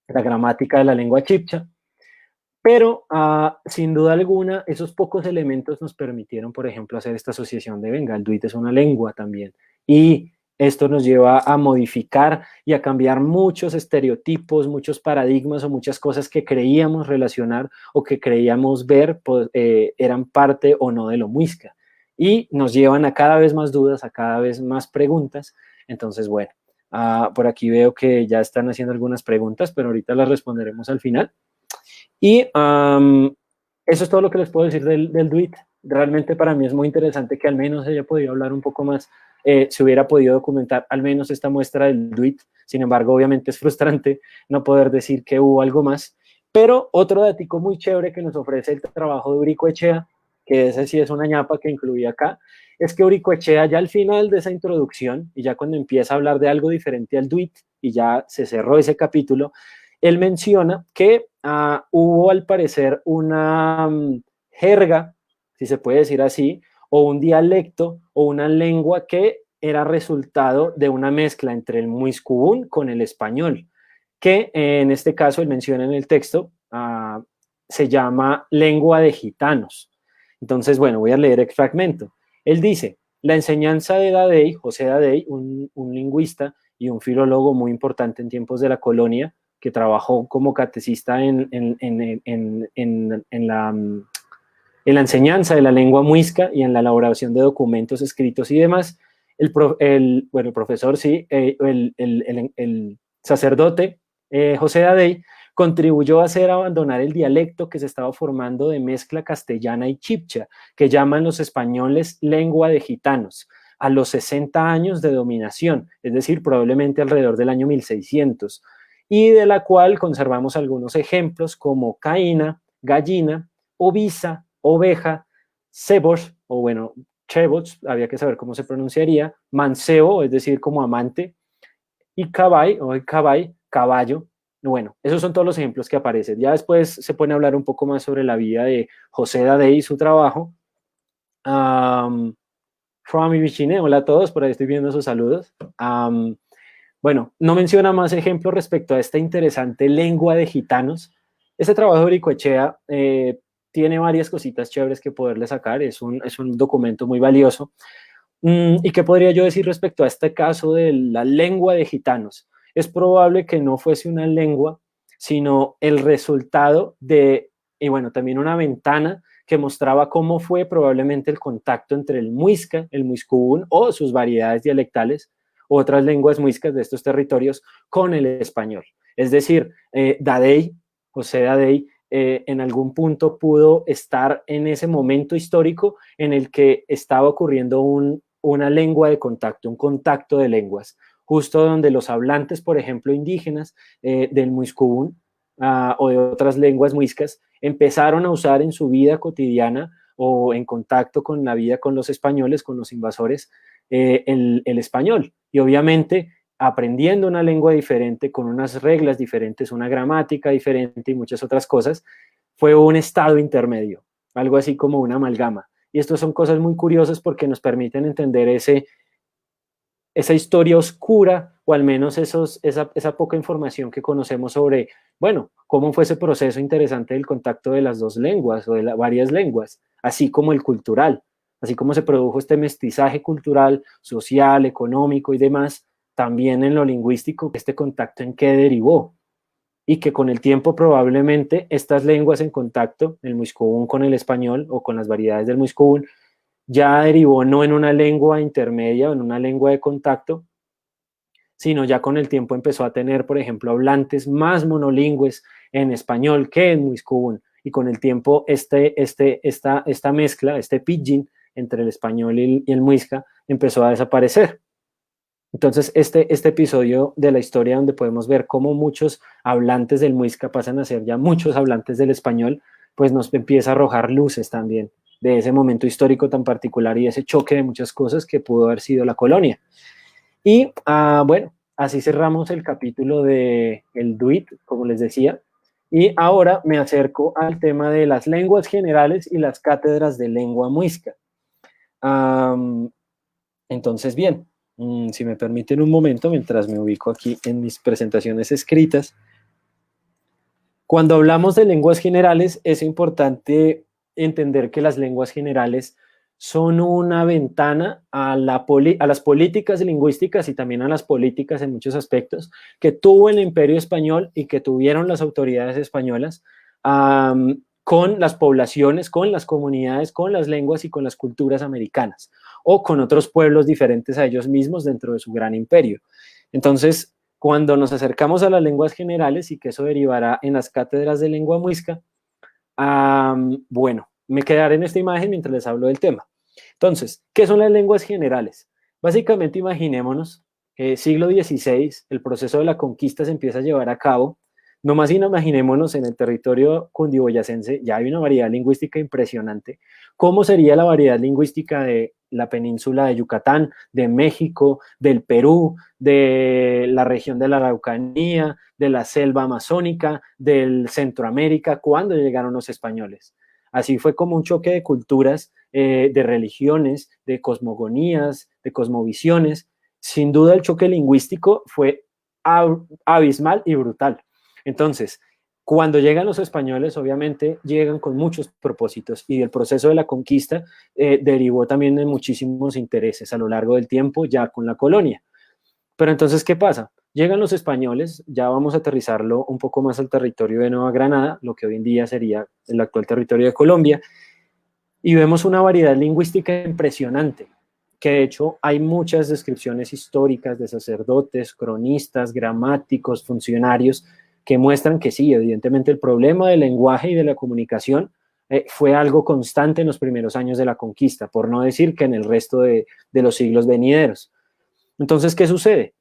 gramática de la lengua chibcha. Pero sin duda alguna, esos pocos elementos nos permitieron, por ejemplo, hacer esta asociación de, venga, el duit es una lengua también. Y esto nos lleva a modificar y a cambiar muchos estereotipos, muchos paradigmas o muchas cosas que creíamos relacionar o que creíamos ver pues, eran parte o no de lo muisca. Y nos llevan a cada vez más dudas, a cada vez más preguntas. Entonces, bueno, por aquí veo que ya están haciendo algunas preguntas, pero ahorita las responderemos al final. Y eso es todo lo que les puedo decir del DUIT. Realmente para mí es muy interesante que al menos haya podido hablar un poco más, se hubiera podido documentar al menos esta muestra del DUIT. Sin embargo, obviamente es frustrante no poder decir que hubo algo más. Pero otro datico muy chévere que nos ofrece el trabajo de Uricoechea, que ese sí es una ñapa que incluí acá, es que Uricoechea ya al final de esa introducción, y ya cuando empieza a hablar de algo diferente al DUIT, y ya se cerró ese capítulo, él menciona que hubo al parecer una jerga, si se puede decir así, o un dialecto o una lengua que era resultado de una mezcla entre el muiscubún con el español, que en este caso él menciona en el texto, se llama lengua de gitanos. Entonces, bueno, voy a leer el fragmento. Él dice, la enseñanza de Dadey, José Dadey, un lingüista y un filólogo muy importante en tiempos de la colonia, que trabajó como catecista en la enseñanza de la lengua muisca y en la elaboración de documentos escritos y demás. El profesor, sí, el sacerdote José Dadey contribuyó a hacer abandonar el dialecto que se estaba formando de mezcla castellana y chibcha, que llaman los españoles lengua de gitanos, a los 60 años de dominación, es decir, probablemente alrededor del año 1600, y de la cual conservamos algunos ejemplos como caína, gallina, ovisa, oveja, cebos, o bueno, chebots, había que saber cómo se pronunciaría, mancebo, es decir, como amante, y cabay, o cabay, caballo. Bueno, esos son todos los ejemplos que aparecen. Ya después se pone a hablar un poco más sobre la vida de José Dadey y su trabajo. From Ibichine, hola a todos, por ahí estoy viendo sus saludos. Bueno, no menciona más ejemplos respecto a esta interesante lengua de gitanos. Este trabajo de Uricoechea tiene varias cositas chéveres que poderle sacar, es un documento muy valioso. ¿Y qué podría yo decir respecto a este caso de la lengua de gitanos? Es probable que no fuese una lengua, sino el resultado de, y bueno, también una ventana que mostraba cómo fue probablemente el contacto entre el muisca, el muiscubún o sus variedades dialectales, otras lenguas muiscas de estos territorios, con el español. Es decir, Dadey, José Dadey, en algún punto pudo estar en ese momento histórico en el que estaba ocurriendo una lengua de contacto, un contacto de lenguas, justo donde los hablantes, por ejemplo, indígenas del muiscubún o de otras lenguas muiscas, empezaron a usar en su vida cotidiana o en contacto con la vida con los españoles, con los invasores, el español. Y obviamente aprendiendo una lengua diferente, con unas reglas diferentes, una gramática diferente y muchas otras cosas, fue un estado intermedio, algo así como una amalgama. Y estas son cosas muy curiosas porque nos permiten entender esa historia oscura, o al menos esa poca información que conocemos sobre, bueno, cómo fue ese proceso interesante del contacto de las dos lenguas o de varias lenguas, así como el cultural, así como se produjo este mestizaje cultural, social, económico y demás, también en lo lingüístico, este contacto en qué derivó, y que con el tiempo probablemente estas lenguas en contacto, el muiscobún con el español o con las variedades del muiscobún, ya derivó no en una lengua intermedia o en una lengua de contacto, sino ya con el tiempo empezó a tener, por ejemplo, hablantes más monolingües en español que en muiscobún, y con el tiempo esta mezcla, este pidgin entre el español y el muisca empezó a desaparecer. Entonces, este episodio de la historia donde podemos ver cómo muchos hablantes del muisca pasan a ser ya muchos hablantes del español, pues nos empieza a arrojar luces también de ese momento histórico tan particular y ese choque de muchas cosas que pudo haber sido la colonia. Y bueno, así cerramos el capítulo de el DUIT, como les decía. Y ahora me acerco al tema de las lenguas generales y las cátedras de lengua muisca. Entonces, bien, si me permiten un momento, mientras me ubico aquí en mis presentaciones escritas. Cuando hablamos de lenguas generales, es importante entender que las lenguas generales son una ventana a las políticas lingüísticas y también a las políticas en muchos aspectos que tuvo el Imperio Español y que tuvieron las autoridades españolas con las poblaciones, con las comunidades, con las lenguas y con las culturas americanas o con otros pueblos diferentes a ellos mismos dentro de su gran imperio. Entonces, cuando nos acercamos a las lenguas generales y que eso derivará en las cátedras de lengua muisca, bueno, me quedaré en esta imagen mientras les hablo del tema. Entonces, ¿qué son las lenguas generales? Básicamente imaginémonos que siglo XVI, el proceso de la conquista se empieza a llevar a cabo. Nomás imaginémonos en el territorio cundiboyacense, ya hay una variedad lingüística impresionante. ¿Cómo sería la variedad lingüística de la península de Yucatán, de México, del Perú, de la región de la Araucanía, de la selva amazónica, del Centroamérica, cuando llegaron los españoles? Así fue como un choque de culturas, de religiones, de cosmogonías, de cosmovisiones. Sin duda el choque lingüístico fue abismal y brutal. Entonces, cuando llegan los españoles, obviamente llegan con muchos propósitos y el proceso de la conquista derivó también en muchísimos intereses a lo largo del tiempo ya con la colonia. Pero entonces, ¿qué pasa? Llegan los españoles, ya vamos a aterrizarlo un poco más al territorio de Nueva Granada, lo que hoy en día sería el actual territorio de Colombia, y vemos una variedad lingüística impresionante, que de hecho hay muchas descripciones históricas de sacerdotes, cronistas, gramáticos, funcionarios, que muestran que sí, evidentemente el problema del lenguaje y de la comunicación fue algo constante en los primeros años de la conquista, por no decir que en el resto de los siglos venideros. Entonces, ¿qué sucede?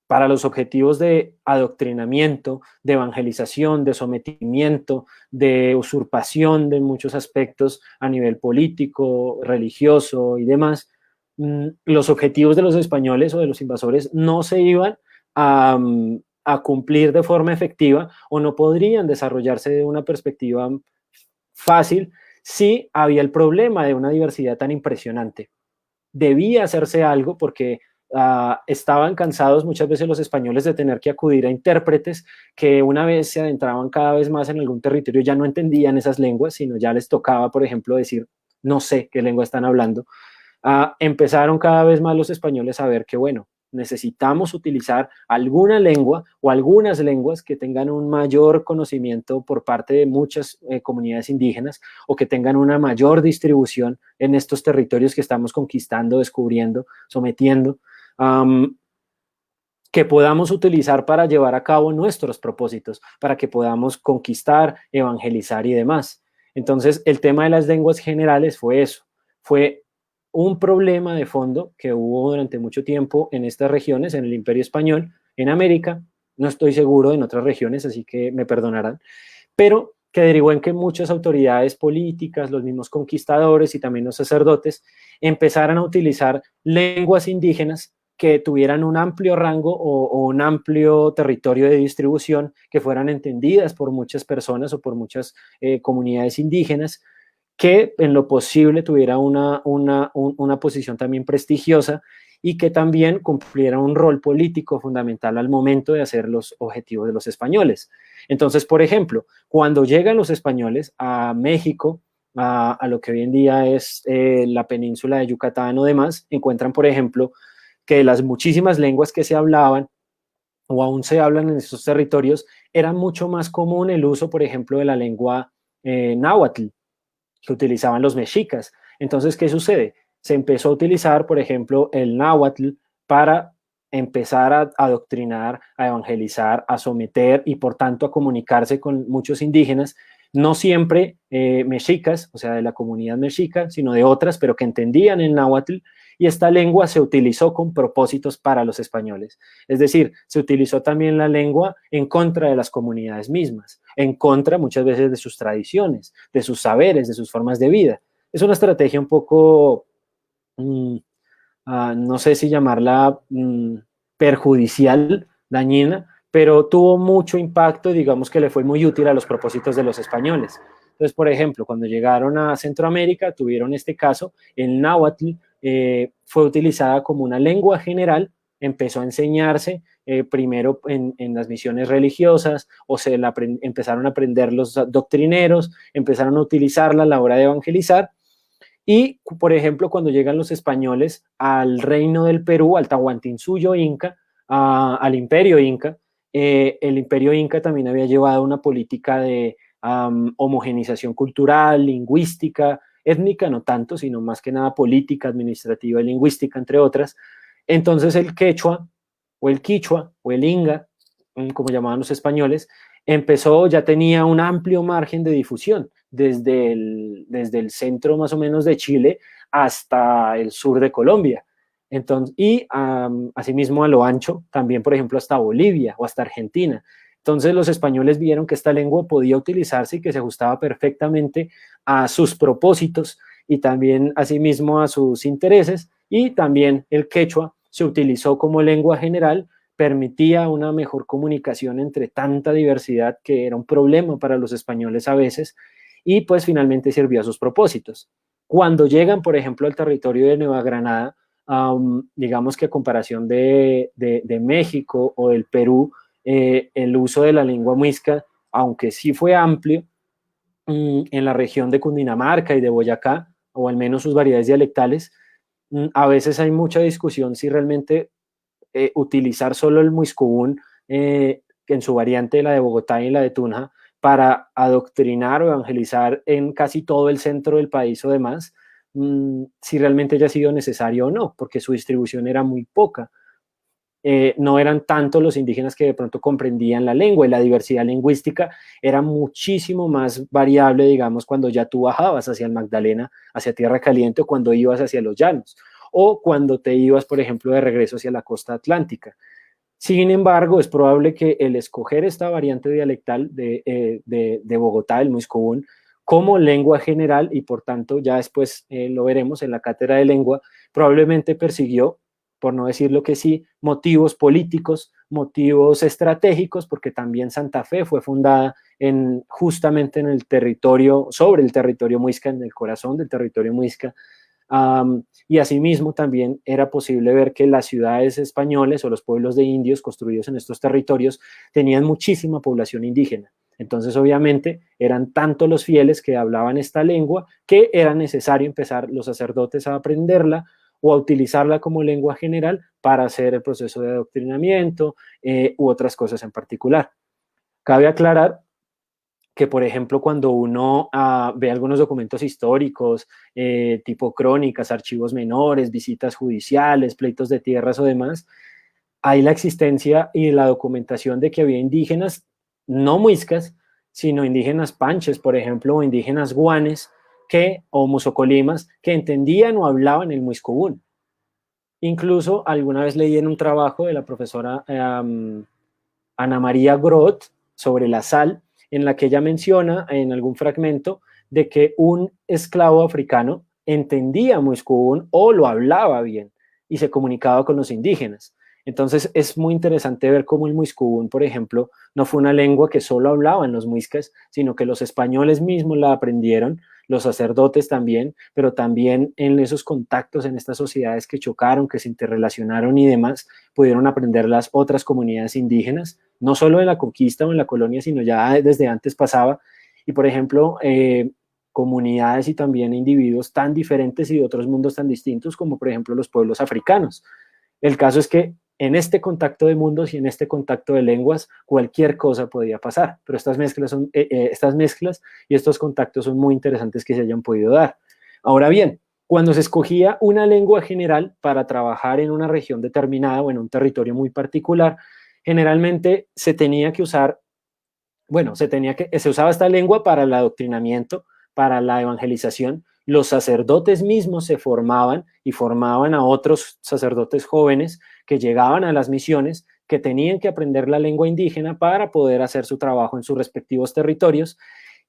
Para los objetivos de adoctrinamiento, de evangelización, de sometimiento, de usurpación de muchos aspectos a nivel político, religioso y demás, los objetivos de los españoles o de los invasores no se iban a cumplir de forma efectiva o no podrían desarrollarse de una perspectiva fácil si había el problema de una diversidad tan impresionante. Debía hacerse algo porque estaban cansados muchas veces los españoles de tener que acudir a intérpretes que una vez se adentraban cada vez más en algún territorio ya no entendían esas lenguas, sino ya les tocaba, por ejemplo, decir, no sé qué lengua están hablando. Empezaron cada vez más los españoles a ver que, bueno, necesitamos utilizar alguna lengua o algunas lenguas que tengan un mayor conocimiento por parte de muchas comunidades indígenas o que tengan una mayor distribución en estos territorios que estamos conquistando, descubriendo, sometiendo, que podamos utilizar para llevar a cabo nuestros propósitos, para que podamos conquistar, evangelizar y demás. Entonces, el tema de las lenguas generales fue eso, fue un problema de fondo que hubo durante mucho tiempo en estas regiones, en el Imperio Español, en América, no estoy seguro en otras regiones, así que me perdonarán, pero que derivó en que muchas autoridades políticas, los mismos conquistadores y también los sacerdotes empezaran a utilizar lenguas indígenas que tuvieran un amplio rango o un amplio territorio de distribución, que fueran entendidas por muchas personas o por muchas comunidades indígenas, que en lo posible tuviera una posición también prestigiosa y que también cumpliera un rol político fundamental al momento de hacer los objetivos de los españoles. Entonces, por ejemplo, cuando llegan los españoles a México, a lo que hoy en día es la península de Yucatán o demás, encuentran, por ejemplo, que las muchísimas lenguas que se hablaban o aún se hablan en esos territorios, era mucho más común el uso, por ejemplo, de la lengua náhuatl, que utilizaban los mexicas. Entonces, ¿qué sucede? Se empezó a utilizar, por ejemplo, el náhuatl para empezar a adoctrinar, a evangelizar, a someter y por tanto a comunicarse con muchos indígenas no siempre mexicas, o sea, de la comunidad mexica, sino de otras, pero que entendían el náhuatl, y esta lengua se utilizó con propósitos para los españoles. Es decir, se utilizó también la lengua en contra de las comunidades mismas, en contra muchas veces de sus tradiciones, de sus saberes, de sus formas de vida. Es una estrategia un poco, no sé si llamarla perjudicial, dañina, pero tuvo mucho impacto y digamos que le fue muy útil a los propósitos de los españoles. Entonces, por ejemplo, cuando llegaron a Centroamérica, tuvieron este caso, el náhuatl fue utilizada como una lengua general, empezó a enseñarse primero en las misiones religiosas, o empezaron a aprender los doctrineros, empezaron a utilizarla a la hora de evangelizar. Y, por ejemplo, cuando llegan los españoles al reino del Perú, al Tahuantinsuyo Inca, al imperio Inca, el imperio Inca también había llevado una política de homogenización cultural, lingüística, étnica no tanto, sino más que nada política, administrativa y lingüística, entre otras. Entonces el quechua, o el quichua, o el inga, como llamaban los españoles, ya tenía un amplio margen de difusión, desde el centro más o menos de Chile hasta el sur de Colombia. Entonces, y asimismo a lo ancho, también por ejemplo hasta Bolivia o hasta Argentina. Entonces los españoles vieron que esta lengua podía utilizarse y que se ajustaba perfectamente a sus propósitos y también asimismo a sus intereses, y también el quechua se utilizó como lengua general, permitía una mejor comunicación entre tanta diversidad que era un problema para los españoles a veces, y pues finalmente sirvió a sus propósitos. Cuando llegan, por ejemplo, al territorio de Nueva Granada, digamos que a comparación de México o del Perú, el uso de la lengua muisca, aunque sí fue amplio, en la región de Cundinamarca y de Boyacá, o al menos sus variedades dialectales, a veces hay mucha discusión si realmente utilizar solo el muiscubún en su variante, la de Bogotá y la de Tunja, para adoctrinar o evangelizar en casi todo el centro del país o demás, si realmente haya sido necesario o no, porque su distribución era muy poca. No eran tanto los indígenas que de pronto comprendían la lengua, y la diversidad lingüística era muchísimo más variable, digamos, cuando ya tú bajabas hacia el Magdalena, hacia Tierra Caliente, o cuando ibas hacia los llanos, o cuando te ibas, por ejemplo, de regreso hacia la costa atlántica. Sin embargo, es probable que el escoger esta variante dialectal de Bogotá, el muiscobún, como lengua general, y por tanto ya después lo veremos en la cátedra de lengua, probablemente persiguió, por no decirlo que sí, motivos políticos, motivos estratégicos, porque también Santa Fe fue fundada justamente en el territorio, sobre el territorio muisca, en el corazón del territorio muisca. Y asimismo también era posible ver que las ciudades españoles o los pueblos de indios construidos en estos territorios tenían muchísima población indígena. Entonces, obviamente, eran tanto los fieles que hablaban esta lengua que era necesario empezar los sacerdotes a aprenderla o a utilizarla como lengua general para hacer el proceso de adoctrinamiento u otras cosas en particular. Cabe aclarar que, por ejemplo, cuando uno ve algunos documentos históricos, tipo crónicas, archivos menores, visitas judiciales, pleitos de tierras o demás, hay la existencia y la documentación de que había indígenas, no muiscas, sino indígenas panches, por ejemplo, o indígenas guanes, o musocolimas, que entendían o hablaban el muiscobún. Incluso alguna vez leí en un trabajo de la profesora Ana María Groth sobre la sal, en la que ella menciona en algún fragmento de que un esclavo africano entendía muiscobún o lo hablaba bien y se comunicaba con los indígenas. Entonces es muy interesante ver cómo el muiscobún, por ejemplo, no fue una lengua que solo hablaban los muiscas, sino que los españoles mismos la aprendieron, los sacerdotes también, pero también en esos contactos, en estas sociedades que chocaron, que se interrelacionaron y demás, pudieron aprender las otras comunidades indígenas, no solo en la conquista o en la colonia, sino ya desde antes pasaba. Y por ejemplo, comunidades y también individuos tan diferentes y de otros mundos tan distintos como por ejemplo los pueblos africanos. El caso es que en este contacto de mundos y en este contacto de lenguas, cualquier cosa podía pasar, pero estas mezclas y estos contactos son muy interesantes que se hayan podido dar. Ahora bien, cuando se escogía una lengua general para trabajar en una región determinada o en un territorio muy particular, generalmente se tenía que usar bueno, se usaba esta lengua para el adoctrinamiento, para la evangelización. Los sacerdotes mismos se formaban y formaban a otros sacerdotes jóvenes que llegaban a las misiones, que tenían que aprender la lengua indígena para poder hacer su trabajo en sus respectivos territorios,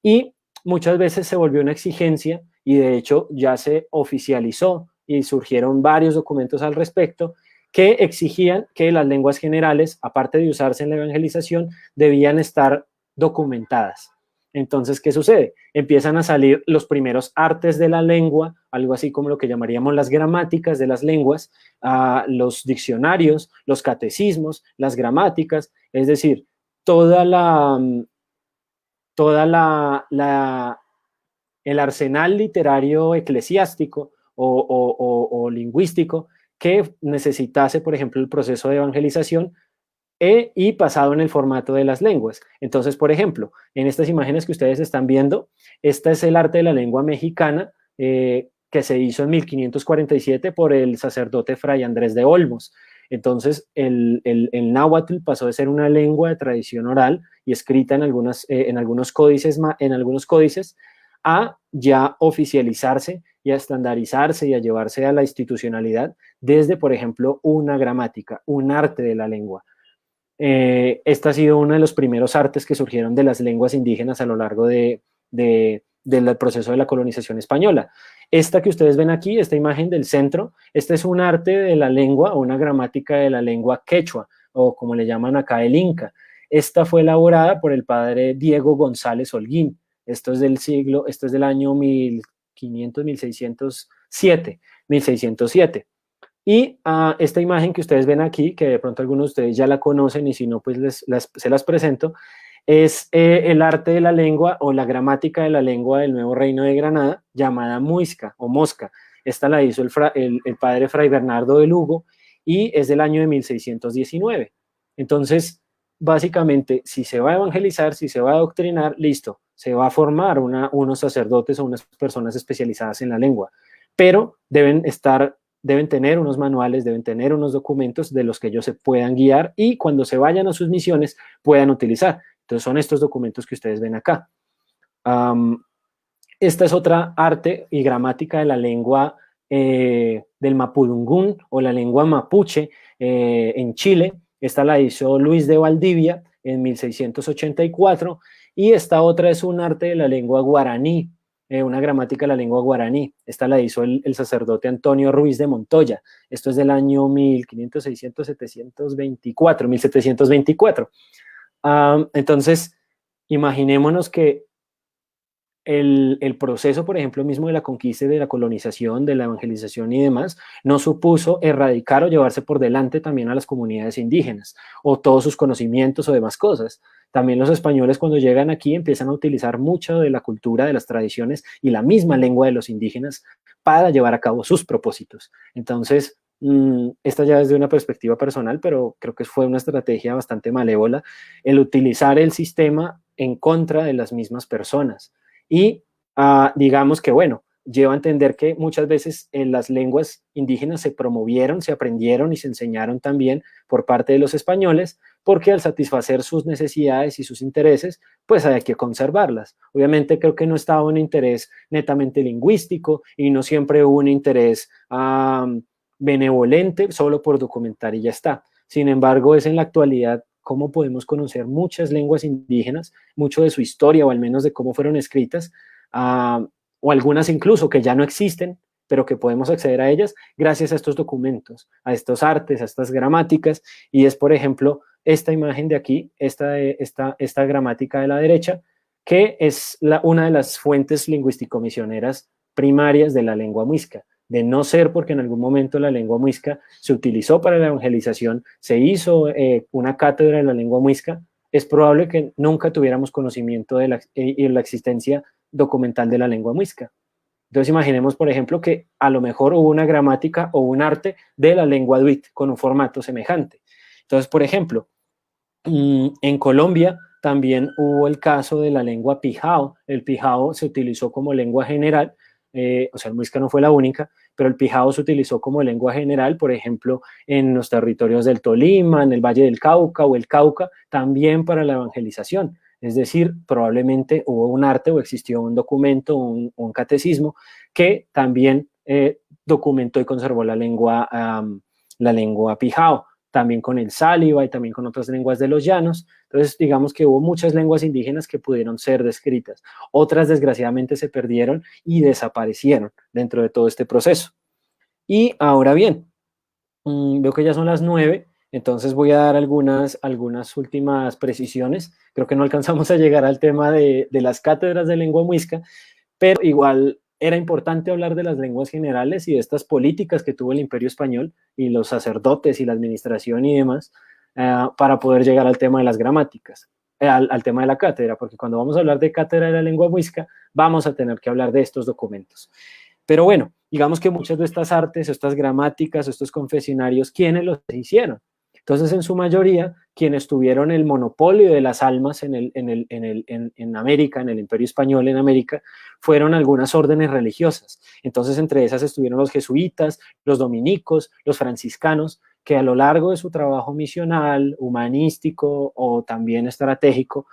y muchas veces se volvió una exigencia, y de hecho ya se oficializó y surgieron varios documentos al respecto que exigían que las lenguas generales, aparte de usarse en la evangelización, debían estar documentadas. Entonces, ¿qué sucede? Empiezan a salir los primeros artes de la lengua, algo así como lo que llamaríamos las gramáticas de las lenguas, los diccionarios, los catecismos, las gramáticas, es decir, toda el arsenal literario eclesiástico o lingüístico que necesitase, por ejemplo, el proceso de evangelización y pasado en el formato de las lenguas. Entonces, por ejemplo, en estas imágenes que ustedes están viendo, esta es el arte de la lengua mexicana que se hizo en 1547 por el sacerdote Fray Andrés de Olmos. Entonces, el náhuatl pasó de ser una lengua de tradición oral y escrita en algunos códices a ya oficializarse y a estandarizarse y a llevarse a la institucionalidad desde, por ejemplo, una gramática, un arte de la lengua. Esta ha sido uno de los primeros artes que surgieron de las lenguas indígenas a lo largo del proceso de la colonización española. Esta que ustedes ven aquí, esta imagen del centro, este es un arte de la lengua o una gramática de la lengua quechua, o como le llaman acá el inca. Esta fue elaborada por el padre Diego González Holguín. Esto es del año 1500, 1607. Y esta imagen que ustedes ven aquí, que de pronto algunos de ustedes ya la conocen y si no, pues se las presento, es el arte de la lengua o la gramática de la lengua del Nuevo Reino de Granada, llamada muisca o mosca. Esta la hizo el padre Fray Bernardo de Lugo y es del año de 1619. Entonces, básicamente, si se va a evangelizar, si se va a adoctrinar, listo, se va a formar unos sacerdotes o unas personas especializadas en la lengua, pero deben tener unos manuales, deben tener unos documentos de los que ellos se puedan guiar y cuando se vayan a sus misiones puedan utilizar. Entonces son estos documentos que ustedes ven acá. Esta es otra arte y gramática de la lengua del Mapudungún o la lengua mapuche en Chile. Esta la hizo Luis de Valdivia en 1684 y esta otra es un arte de la lengua guaraní, una gramática de la lengua guaraní. Esta la hizo el sacerdote Antonio Ruiz de Montoya. Esto es del año 1500, 600, 724, 1724. Entonces, imaginémonos que el proceso, por ejemplo, mismo de la conquista, de la colonización, de la evangelización y demás, no supuso erradicar o llevarse por delante también a las comunidades indígenas o todos sus conocimientos o demás cosas. También los españoles cuando llegan aquí empiezan a utilizar mucho de la cultura, de las tradiciones y la misma lengua de los indígenas para llevar a cabo sus propósitos. Entonces, esta ya es de una perspectiva personal, pero creo que fue una estrategia bastante malévola el utilizar el sistema en contra de las mismas personas. Y digamos que, bueno, lleva a entender que muchas veces las lenguas indígenas se promovieron, se aprendieron y se enseñaron también por parte de los españoles, porque al satisfacer sus necesidades y sus intereses, pues hay que conservarlas. Obviamente creo que no estaba un interés netamente lingüístico y no siempre hubo un interés benevolente solo por documentar y ya está. Sin embargo, es en la actualidad cómo podemos conocer muchas lenguas indígenas, mucho de su historia o al menos de cómo fueron escritas, o algunas incluso que ya no existen, pero que podemos acceder a ellas gracias a estos documentos, a estos artes, a estas gramáticas, y es, por ejemplo, esta imagen de aquí, esta gramática de la derecha, que es una de las fuentes lingüístico-misioneras primarias de la lengua muisca. De no ser porque en algún momento la lengua muisca se utilizó para la evangelización, se hizo una cátedra de la lengua muisca, es probable que nunca tuviéramos conocimiento de la existencia documental de la lengua muisca. Entonces imaginemos, por ejemplo, que a lo mejor hubo una gramática o un arte de la lengua duit con un formato semejante. Entonces, por ejemplo, en Colombia también hubo el caso de la lengua pijao. El pijao se utilizó como lengua general, o sea, el muisca no fue la única, pero el pijao se utilizó como lengua general, por ejemplo, en los territorios del Tolima, en el Valle del Cauca o el Cauca, también para la evangelización. Es decir, probablemente hubo un arte o existió un documento, un catecismo, que también documentó y conservó la lengua pijao, también con el sáliva y también con otras lenguas de los llanos. Entonces, digamos que hubo muchas lenguas indígenas que pudieron ser descritas. Otras, desgraciadamente, se perdieron y desaparecieron dentro de todo este proceso. Y ahora bien, veo que ya son las 9, entonces voy a dar algunas últimas precisiones. Creo que no alcanzamos a llegar al tema de las cátedras de lengua muisca, pero igual era importante hablar de las lenguas generales y de estas políticas que tuvo el Imperio Español y los sacerdotes y la administración y demás, para poder llegar al tema de las gramáticas, al tema de la cátedra, porque cuando vamos a hablar de cátedra de la lengua muisca, vamos a tener que hablar de estos documentos. Pero bueno, digamos que muchas de estas artes, estas gramáticas, estos confesionarios, ¿quiénes los hicieron? Entonces, en su mayoría, quienes tuvieron el monopolio de las almas en América, en el Imperio Español en América, fueron algunas órdenes religiosas. Entonces, entre esas estuvieron los jesuitas, los dominicos, los franciscanos, que a lo largo de su trabajo misional, humanístico o también estratégico,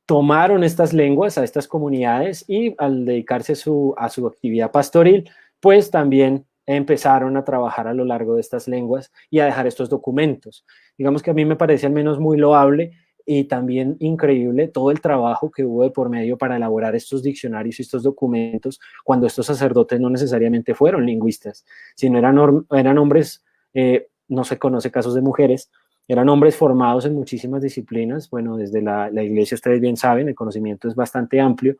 tomaron estas lenguas a estas comunidades y al dedicarse a su actividad pastoril, pues también empezaron a trabajar a lo largo de estas lenguas y a dejar estos documentos. Digamos que a mí me parece al menos muy loable y también increíble todo el trabajo que hubo de por medio para elaborar estos diccionarios y estos documentos cuando estos sacerdotes no necesariamente fueron lingüistas, sino eran hombres, no se conoce casos de mujeres, eran hombres formados en muchísimas disciplinas, bueno, desde la iglesia ustedes bien saben, el conocimiento es bastante amplio,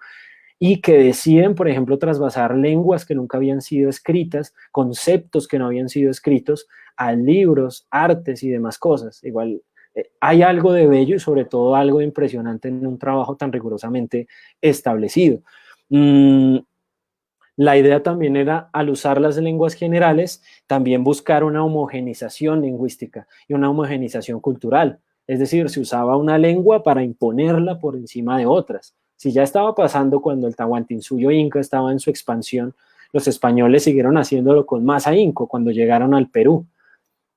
y que deciden, por ejemplo, trasvasar lenguas que nunca habían sido escritas, conceptos que no habían sido escritos, a libros, artes y demás cosas. Igual hay algo de bello y sobre todo algo de impresionante en un trabajo tan rigurosamente establecido. La idea también era, al usar las lenguas generales, también buscar una homogenización lingüística y una homogenización cultural. Es decir, se usaba una lengua para imponerla por encima de otras. Si ya estaba pasando cuando el Tahuantinsuyo Inca estaba en su expansión, los españoles siguieron haciéndolo con más ahínco cuando llegaron al Perú.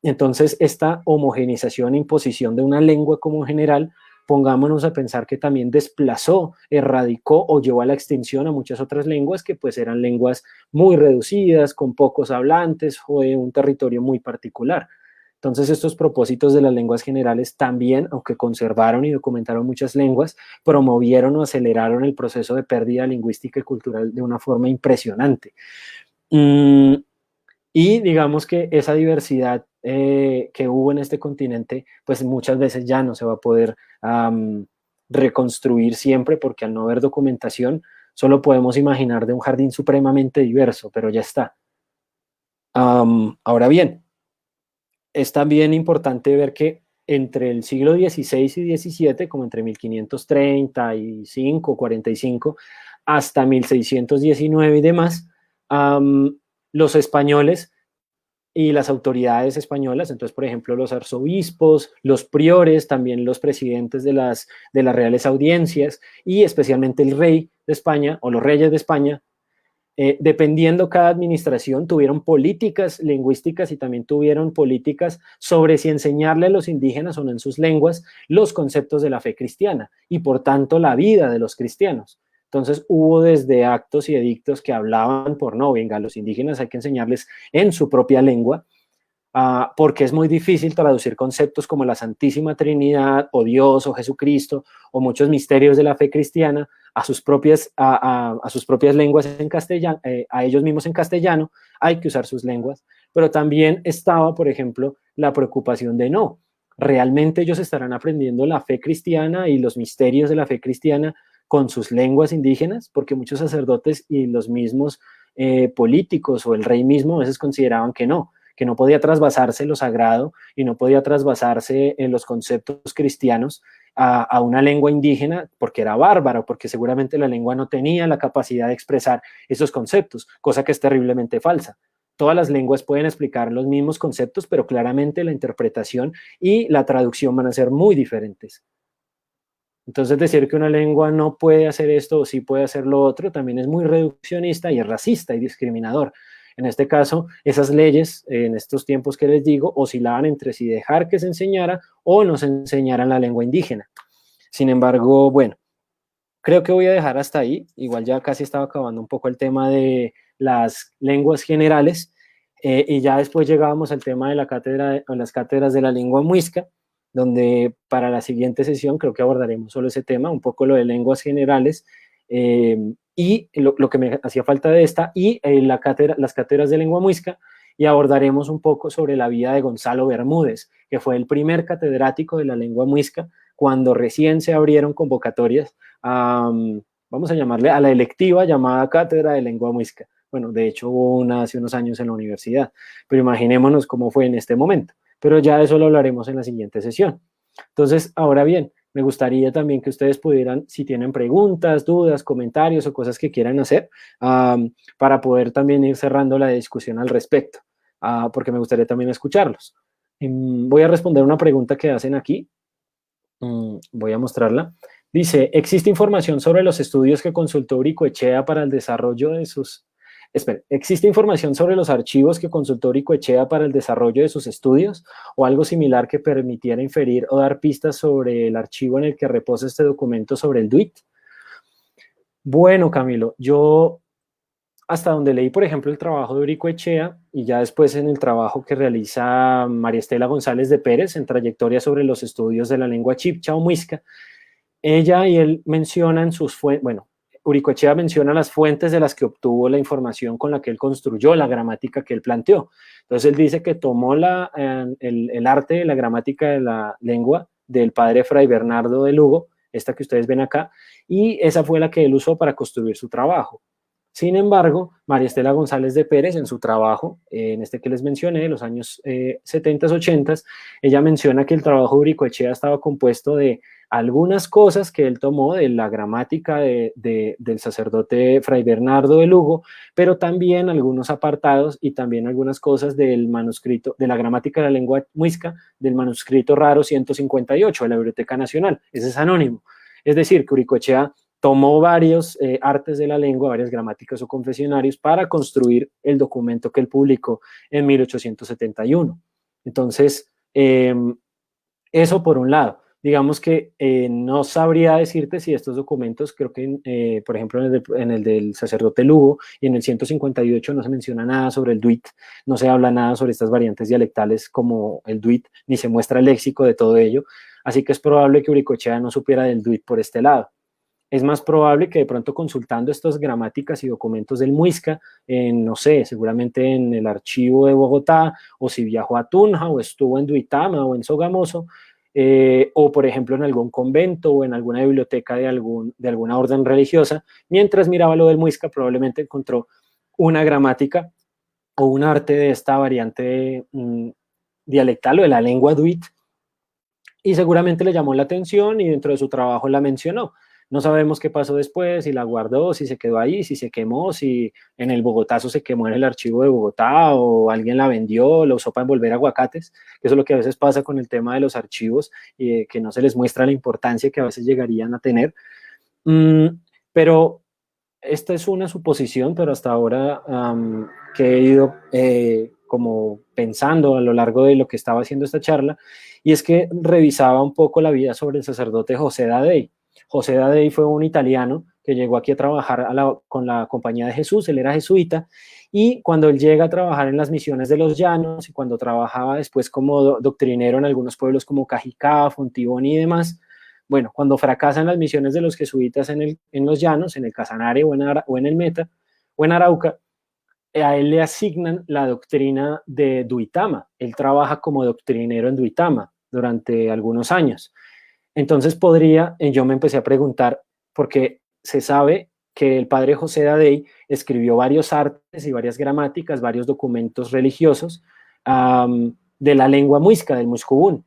Entonces, esta homogenización e imposición de una lengua como general, pongámonos a pensar que también desplazó, erradicó o llevó a la extinción a muchas otras lenguas que pues eran lenguas muy reducidas, con pocos hablantes o de un territorio muy particular. Entonces, estos propósitos de las lenguas generales también, aunque conservaron y documentaron muchas lenguas, promovieron o aceleraron el proceso de pérdida lingüística y cultural de una forma impresionante. Y digamos que esa diversidad que hubo en este continente, pues muchas veces ya no se va a poder reconstruir siempre, porque al no haber documentación, solo podemos imaginar de un jardín supremamente diverso, pero ya está. Ahora bien, es también importante ver que entre el siglo XVI y XVII, como entre 1535, 45, hasta 1619 y demás, los españoles y las autoridades españolas, entonces, por ejemplo, los arzobispos, los priores, también los presidentes de las reales audiencias y especialmente el rey de España o los reyes de España, dependiendo cada administración, tuvieron políticas lingüísticas y también tuvieron políticas sobre si enseñarle a los indígenas o no en sus lenguas los conceptos de la fe cristiana y por tanto la vida de los cristianos. Entonces hubo desde actos y edictos que hablaban por no, venga, a los indígenas hay que enseñarles en su propia lengua, porque es muy difícil traducir conceptos como la Santísima Trinidad o Dios o Jesucristo o muchos misterios de la fe cristiana a sus propias lenguas en castellano, a ellos mismos en castellano. Hay que usar sus lenguas, pero también estaba, por ejemplo, la preocupación de no, realmente ellos estarán aprendiendo la fe cristiana y los misterios de la fe cristiana con sus lenguas indígenas, porque muchos sacerdotes y los mismos políticos o el rey mismo a veces consideraban que no podía trasvasarse lo sagrado y no podía trasvasarse en los conceptos cristianos a una lengua indígena porque era bárbara, porque seguramente la lengua no tenía la capacidad de expresar esos conceptos, cosa que es terriblemente falsa. Todas las lenguas pueden explicar los mismos conceptos, pero claramente la interpretación y la traducción van a ser muy diferentes. Entonces, decir que una lengua no puede hacer esto o sí puede hacer lo otro también es muy reduccionista y es racista y discriminador. En este caso, esas leyes, en estos tiempos que les digo, oscilaban entre si dejar que se enseñara o no se enseñara en la lengua indígena. Sin embargo, bueno, creo que voy a dejar hasta ahí. Igual ya casi estaba acabando un poco el tema de las lenguas generales, y ya después llegábamos al tema de la cátedra, o las cátedras de la lengua muisca, donde para la siguiente sesión creo que abordaremos solo ese tema, un poco lo de lenguas generales, eh, y lo que me hacía falta de esta, y las cátedras de lengua muisca, y abordaremos un poco sobre la vida de Gonzalo Bermúdez, que fue el primer catedrático de la lengua muisca cuando recién se abrieron convocatorias a, vamos a llamarle a la electiva llamada Cátedra de Lengua Muisca. Bueno, de hecho hubo una hace unos años en la universidad, pero imaginémonos cómo fue en este momento. Pero ya de eso lo hablaremos en la siguiente sesión. Entonces, ahora bien, me gustaría también que ustedes pudieran, si tienen preguntas, dudas, comentarios o cosas que quieran hacer, para poder también ir cerrando la discusión al respecto, porque me gustaría también escucharlos. Voy a responder una pregunta que hacen aquí. Voy a mostrarla. Dice, ¿existe información sobre los estudios que consultó Uricoechea para el desarrollo de sus... Espera, ¿existe información sobre los archivos que consultó Uricoechea para el desarrollo de sus estudios o algo similar que permitiera inferir o dar pistas sobre el archivo en el que reposa este documento sobre el DUIT? Bueno, Camilo, yo hasta donde leí, por ejemplo, el trabajo de Uricoechea y ya después en el trabajo que realiza María Estela González de Pérez en Trayectoria sobre los estudios de la lengua chibcha o muisca, ella y él mencionan sus fuentes, bueno, Uricoechea menciona las fuentes de las que obtuvo la información con la que él construyó la gramática que él planteó. Entonces él dice que tomó el arte de la gramática de la lengua del padre Fray Bernardo de Lugo, esta que ustedes ven acá, y esa fue la que él usó para construir su trabajo. Sin embargo, María Estela González de Pérez, en su trabajo, en este que les mencioné, de los años 70, 80, ella menciona que el trabajo de Uricoechea estaba compuesto de algunas cosas que él tomó de la gramática del sacerdote Fray Bernardo de Lugo, pero también algunos apartados y también algunas cosas del manuscrito, de la gramática de la lengua muisca, del manuscrito raro 158 de la Biblioteca Nacional. Ese es anónimo. Es decir, que Uricoechea tomó varios artes de la lengua, varias gramáticas o confesionarios para construir el documento que él publicó en 1871. Entonces, eso por un lado. Digamos que no sabría decirte si estos documentos, creo que, por ejemplo, en el del sacerdote Lugo y en el 158 no se menciona nada sobre el duit, no se habla nada sobre estas variantes dialectales como el duit, ni se muestra el léxico de todo ello. Así que es probable que Uricoechea no supiera del duit por este lado. Es más probable que de pronto consultando estas gramáticas y documentos del Muisca, no sé, seguramente en el archivo de Bogotá, o si viajó a Tunja, o estuvo en Duitama, o en Sogamoso, o por ejemplo en algún convento, o en alguna biblioteca de alguna orden religiosa, mientras miraba lo del Muisca, probablemente encontró una gramática o un arte de esta variante dialectal o de la lengua duit, y seguramente le llamó la atención y dentro de su trabajo la mencionó. No sabemos qué pasó después, si la guardó, si se quedó ahí, si se quemó, si en el Bogotazo se quemó en el archivo de Bogotá o alguien la vendió, la usó para envolver aguacates, que eso es lo que a veces pasa con el tema de los archivos y que no se les muestra la importancia que a veces llegarían a tener. Pero esta es una suposición, pero hasta ahora que he ido como pensando a lo largo de lo que estaba haciendo esta charla, y es que revisaba un poco la vida sobre el sacerdote José Dadei. José Dadei fue un italiano que llegó aquí a trabajar con la Compañía de Jesús, él era jesuita, y cuando él llega a trabajar en las misiones de los llanos, y cuando trabajaba después como doctrinero en algunos pueblos como Cajicá, Fontibón y demás, bueno, cuando fracasan las misiones de los jesuitas en los llanos, en el Casanare o en el Meta, o en Arauca, a él le asignan la doctrina de Duitama. Él trabaja como doctrinero en Duitama durante algunos años. Entonces yo me empecé a preguntar, porque se sabe que el padre José Dadei escribió varios artes y varias gramáticas, varios documentos religiosos de la lengua muisca, del muiscubún,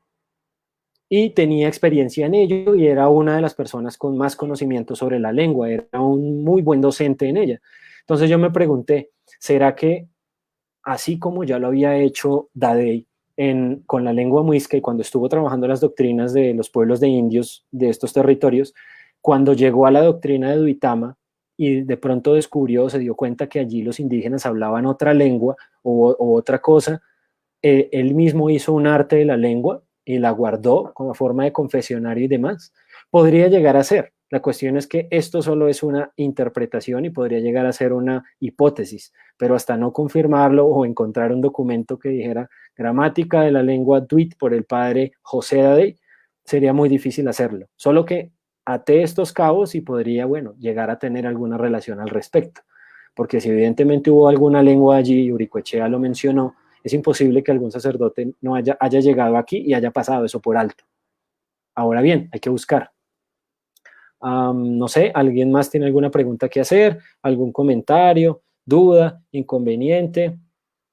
y tenía experiencia en ello y era una de las personas con más conocimiento sobre la lengua, era un muy buen docente en ella. Entonces yo me pregunté, ¿será que así como ya lo había hecho Dadei con la lengua muisca y cuando estuvo trabajando las doctrinas de los pueblos de indios de estos territorios, cuando llegó a la doctrina de Duitama y de pronto descubrió, se dio cuenta que allí los indígenas hablaban otra lengua o otra cosa, él mismo hizo un arte de la lengua y la guardó como forma de confesionario y demás? Podría llegar a ser. La cuestión es que esto solo es una interpretación y podría llegar a ser una hipótesis, pero hasta no confirmarlo o encontrar un documento que dijera gramática de la lengua Duit por el padre José Dadey, sería muy difícil hacerlo. Solo que até estos cabos y podría, bueno, llegar a tener alguna relación al respecto. Porque si evidentemente hubo alguna lengua allí, y Uricoechea lo mencionó, es imposible que algún sacerdote no haya llegado aquí y haya pasado eso por alto. Ahora bien, hay que buscar. No sé, ¿alguien más tiene alguna pregunta que hacer? ¿Algún comentario? ¿Duda? ¿Inconveniente?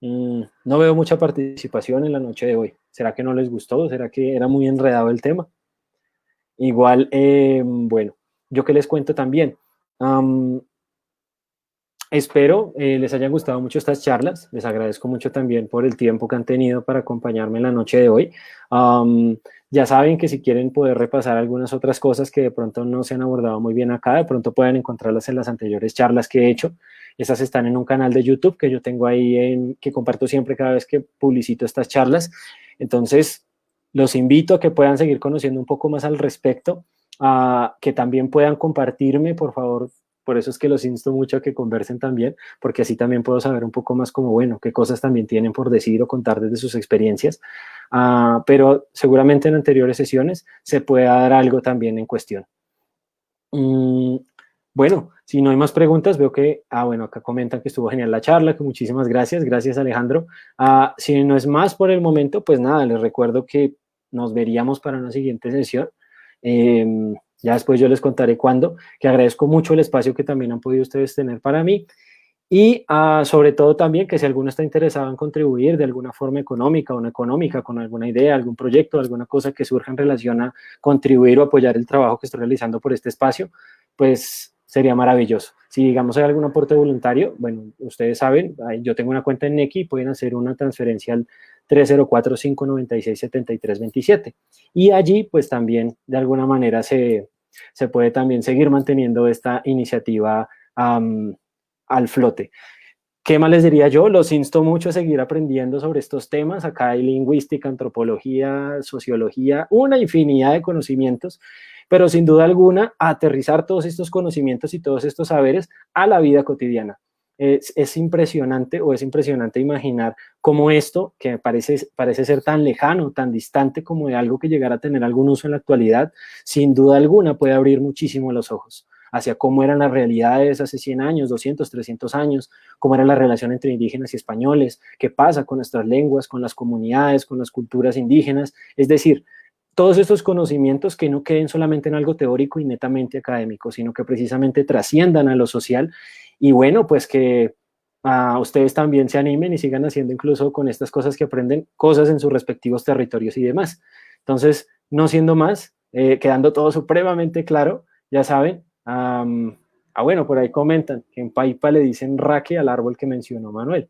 No veo mucha participación en la noche de hoy. ¿Será que no les gustó? ¿Será que era muy enredado el tema? Igual, bueno, yo que les cuento también. Espero les hayan gustado mucho estas charlas. Les agradezco mucho también por el tiempo que han tenido para acompañarme en la noche de hoy. Ya saben que si quieren poder repasar algunas otras cosas que de pronto no se han abordado muy bien acá, de pronto pueden encontrarlas en las anteriores charlas que he hecho. Esas están en un canal de YouTube que yo tengo ahí, que comparto siempre cada vez que publicito estas charlas. Entonces, los invito a que puedan seguir conociendo un poco más al respecto, a que también puedan compartirme, por favor. Por eso es que los insto mucho a que conversen también, porque así también puedo saber un poco más como, bueno, qué cosas también tienen por decir o contar desde sus experiencias. Pero seguramente en anteriores sesiones se puede dar algo también en cuestión. Bueno, si no hay más preguntas, veo que, bueno, acá comentan que estuvo genial la charla, que muchísimas gracias. Gracias, Alejandro. Si no es más por el momento, pues nada, les recuerdo que nos veríamos para una siguiente sesión. Ya después yo les contaré cuándo, que agradezco mucho el espacio que también han podido ustedes tener para mí y sobre todo también que si alguno está interesado en contribuir de alguna forma económica o no económica, con alguna idea, algún proyecto, alguna cosa que surja en relación a contribuir o apoyar el trabajo que estoy realizando por este espacio, pues sería maravilloso. Si digamos hay algún aporte voluntario, bueno, ustedes saben, yo tengo una cuenta en Nequi y pueden hacer una transferencia al 304-596-7327 y allí pues también de alguna manera se puede también seguir manteniendo esta iniciativa al flote. ¿Qué más les diría yo? Los insto mucho a seguir aprendiendo sobre estos temas. Acá hay lingüística, antropología, sociología, una infinidad de conocimientos, pero sin duda alguna aterrizar todos estos conocimientos y todos estos saberes a la vida cotidiana. Es impresionante o es impresionante imaginar cómo esto, que parece ser tan lejano, tan distante como de algo que llegara a tener algún uso en la actualidad, sin duda alguna puede abrir muchísimo los ojos hacia cómo eran las realidades hace 100 años, 200, 300 años, cómo era la relación entre indígenas y españoles, qué pasa con nuestras lenguas, con las comunidades, con las culturas indígenas. Es decir, todos estos conocimientos que no queden solamente en algo teórico y netamente académico, sino que precisamente trasciendan a lo social y bueno, pues que ustedes también se animen y sigan haciendo incluso con estas cosas que aprenden, cosas en sus respectivos territorios y demás. Entonces, no siendo más, quedando todo supremamente claro, ya saben, bueno, por ahí comentan que en Paipa le dicen raque al árbol que mencionó Manuel.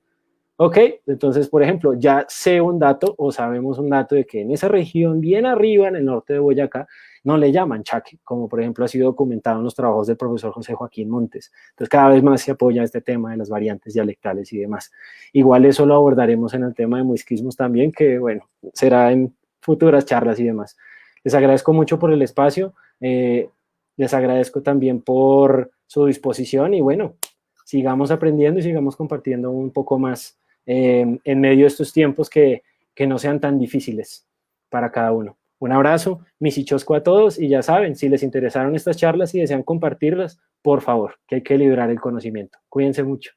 Ok, entonces, por ejemplo, ya sé un dato o sabemos un dato de que en esa región, bien arriba, en el norte de Boyacá, no le llaman chaque, como por ejemplo ha sido documentado en los trabajos del profesor José Joaquín Montes. Entonces, cada vez más se apoya este tema de las variantes dialectales y demás. Igual eso lo abordaremos en el tema de muisquismos también, que bueno, será en futuras charlas y demás. Les agradezco mucho por el espacio. Les agradezco también por su disposición y bueno, sigamos aprendiendo y sigamos compartiendo un poco más en medio de estos tiempos que no sean tan difíciles para cada uno. Un abrazo, misichosco a todos y ya saben, si les interesaron estas charlas y desean compartirlas, por favor, que hay que liberar el conocimiento. Cuídense mucho.